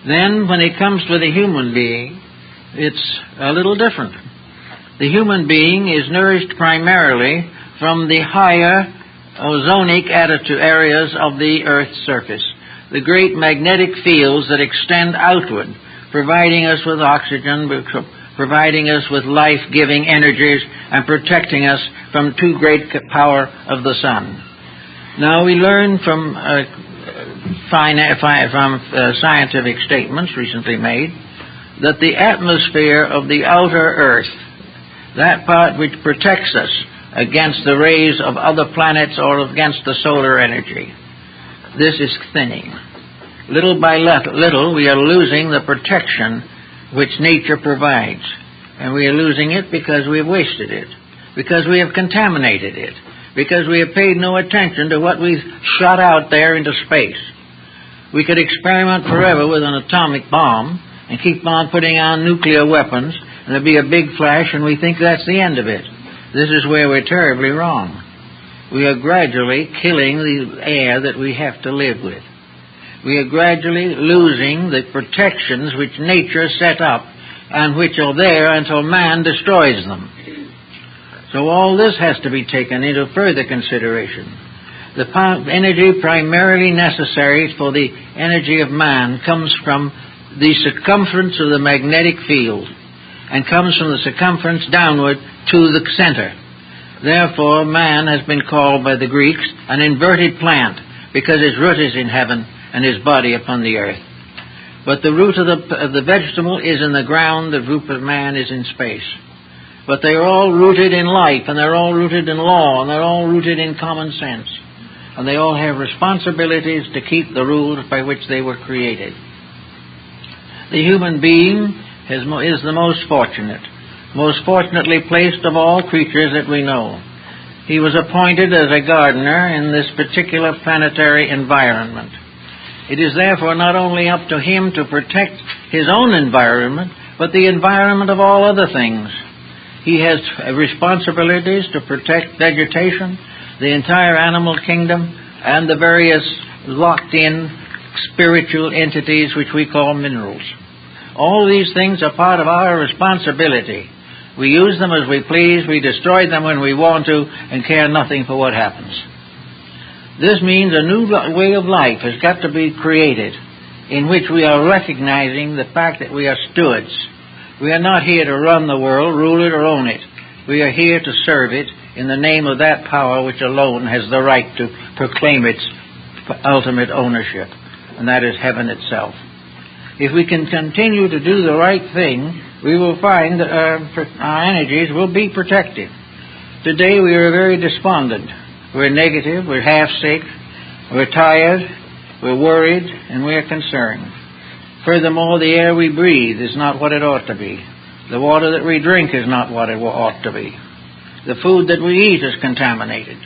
Speaker 1: Then, when it comes to the human being, it's a little different. The human being is nourished primarily from the higher ozonic areas of the Earth's surface, the great magnetic fields that extend outward, providing us with oxygen, providing us with life-giving energies, and protecting us from too great power of the sun. Now, we learn from scientific statements recently made that the atmosphere of the outer Earth, that part which protects us against the rays of other planets or against the solar energy, this is thinning. Little by little, we are losing the protection which nature provides. And we are losing it because we have wasted it, because we have contaminated it, because we have paid no attention to what we've shot out there into space. We could experiment forever with an atomic bomb and keep on putting on nuclear weapons, and there'll be a big flash, and we think that's the end of it. This is where we're terribly wrong. We are gradually killing the air that we have to live with. We are gradually losing the protections which nature set up and which are there until man destroys them. So all this has to be taken into further consideration. The energy primarily necessary for the energy of man comes from the circumference of the magnetic field and comes from the circumference downward to the center. Therefore, man has been called by the Greeks an inverted plant, because his root is in heaven and his body upon the earth. But the root of the vegetable is in the ground, the root of man is in space. But they are all rooted in life, and they're all rooted in law, and they're all rooted in common sense. And they all have responsibilities to keep the rules by which they were created. The human being is the most fortunately placed of all creatures that we know. He was appointed as a gardener in this particular planetary environment. It is therefore not only up to him to protect his own environment, but the environment of all other things. He has responsibilities to protect vegetation, the entire animal kingdom, and the various locked-in spiritual entities which we call minerals. All these things are part of our responsibility. We use them as we please, we destroy them when we want to, and care nothing for what happens. This means a new way of life has got to be created, in which we are recognizing the fact that we are stewards. We are not here to run the world, rule it, or own it. We are here to serve it in the name of that power which alone has the right to proclaim its ultimate ownership, and that is heaven itself. If we can continue to do the right thing, we will find that our energies will be protected. Today we are very despondent. We're negative, we're half-sick, we're tired, we're worried, and we're concerned. Furthermore, the air we breathe is not what it ought to be. The water that we drink is not what it ought to be. The food that we eat is contaminated.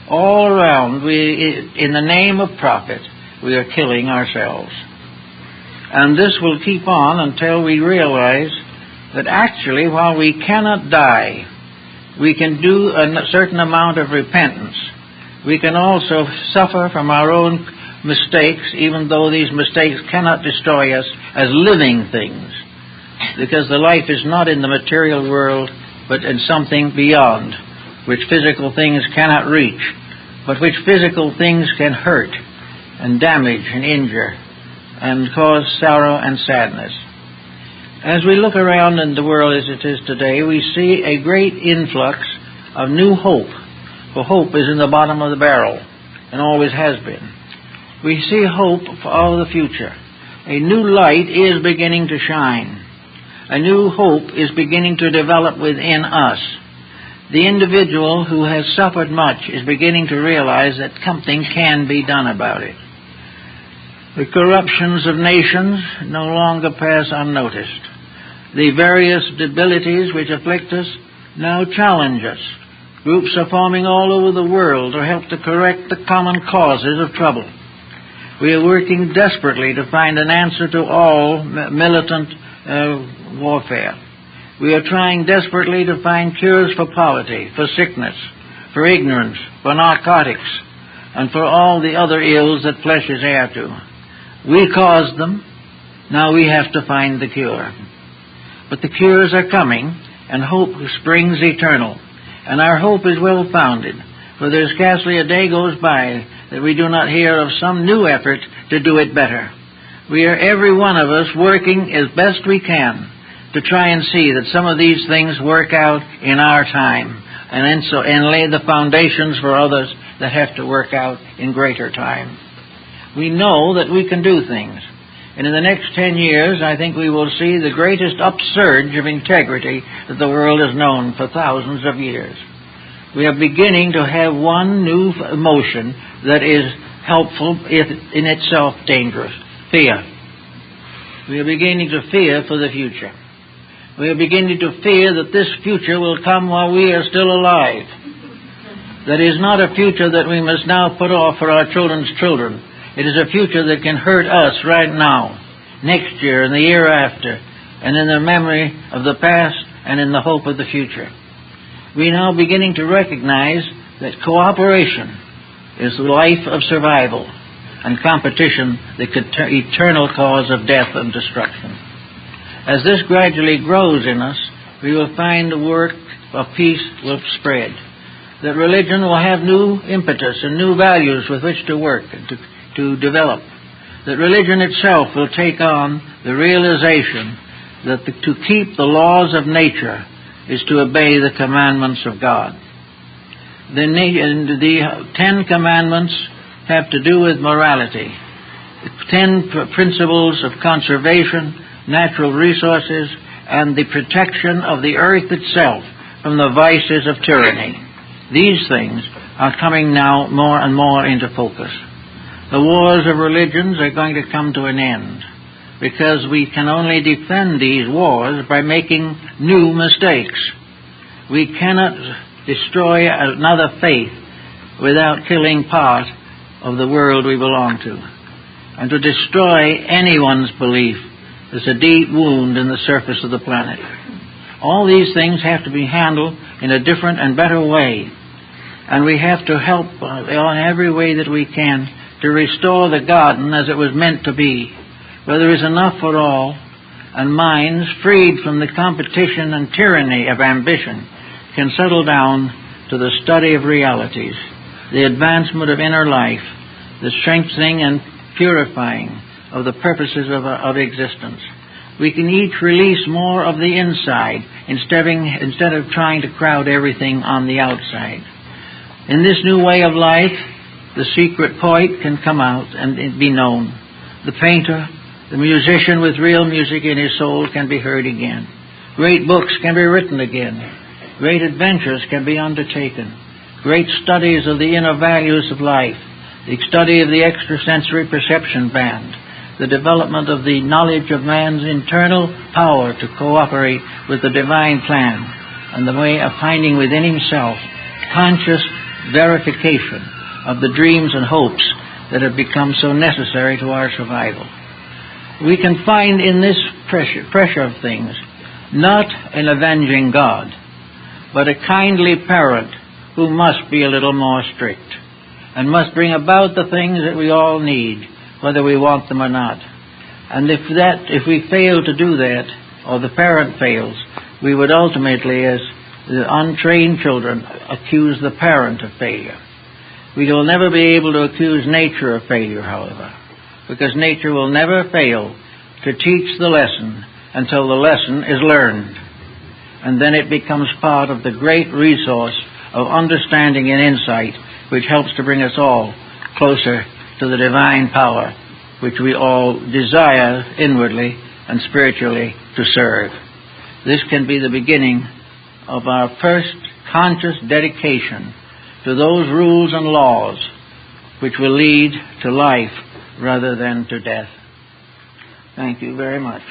Speaker 1: All around, in the name of profit, we are killing ourselves. And this will keep on until we realize that actually, while we cannot die, We can do a certain amount of repentance. We can also suffer from our own mistakes, even though these mistakes cannot destroy us as living things, because the life is not in the material world, but in something beyond, which physical things cannot reach, but which physical things can hurt and damage and injure and cause sorrow and sadness. As we look around in the world as it is today, we see a great influx of new hope, for hope is in the bottom of the barrel and always has been. We see hope for the future. A new light is beginning to shine. A new hope is beginning to develop within us. The individual who has suffered much is beginning to realize that something can be done about it. The corruptions of nations no longer pass unnoticed. The various debilities which afflict us now challenge us. Groups are forming all over the world to help to correct the common causes of trouble. We are working desperately to find an answer to all militant warfare. We are trying desperately to find cures for poverty, for sickness, for ignorance, for narcotics, and for all the other ills that flesh is heir to. We caused them. Now we have to find the cure. But the cures are coming, and hope springs eternal. And our hope is well founded, for there scarcely a day goes by that we do not hear of some new effort to do it better. We are, every one of us, working as best we can to try and see that some of these things work out in our time, and lay the foundations for others that have to work out in greater time. We know that we can do things. And in the next 10 years, I think we will see the greatest upsurge of integrity that the world has known for thousands of years. We are beginning to have one new emotion that is helpful, if in itself dangerous: fear. We are beginning to fear for the future. We are beginning to fear that this future will come while we are still alive. That is not a future that we must now put off for our children's children. It is a future that can hurt us right now, next year, and the year after, and in the memory of the past and in the hope of the future. We are now beginning to recognize that cooperation is the life of survival, and competition the eternal cause of death and destruction. As this gradually grows in us, we will find the work of peace will spread, that religion will have new impetus and new values with which to work and to develop, that religion itself will take on the realization that to keep the laws of nature is to obey the commandments of God. The 10 commandments have to do with morality. 10 principles of conservation, natural resources, and the protection of the earth itself from the vices of tyranny. These things are coming now more and more into focus. The wars of religions are going to come to an end, because we can only defend these wars by making new mistakes. We cannot destroy another faith without killing part of the world we belong to. And to destroy anyone's belief is a deep wound in the surface of the planet. All these things have to be handled in a different and better way. And we have to help in every way that we can to restore the garden as it was meant to be, where there is enough for all, and minds freed from the competition and tyranny of ambition can settle down to the study of realities, the advancement of inner life, the strengthening and purifying of the purposes of existence. We can each release more of the inside instead of trying to crowd everything on the outside. In this new way of life, the secret poet can come out and be known. The painter, the musician with real music in his soul can be heard again. Great books can be written again. Great adventures can be undertaken. Great studies of the inner values of life, the study of the extrasensory perception band, the development of the knowledge of man's internal power to cooperate with the divine plan, and the way of finding within himself conscious verification of the dreams and hopes that have become so necessary to our survival. We can find in this pressure of things not an avenging God, but a kindly parent who must be a little more strict and must bring about the things that we all need, whether we want them or not. And if we fail to do that, or the parent fails, we would ultimately, as the untrained children, accuse the parent of failure. We will never be able to accuse nature of failure, however, because nature will never fail to teach the lesson until the lesson is learned. And then it becomes part of the great resource of understanding and insight, which helps to bring us all closer to the divine power which we all desire inwardly and spiritually to serve. This can be the beginning of our first conscious dedication to those rules and laws which will lead to life rather than to death. Thank you very much.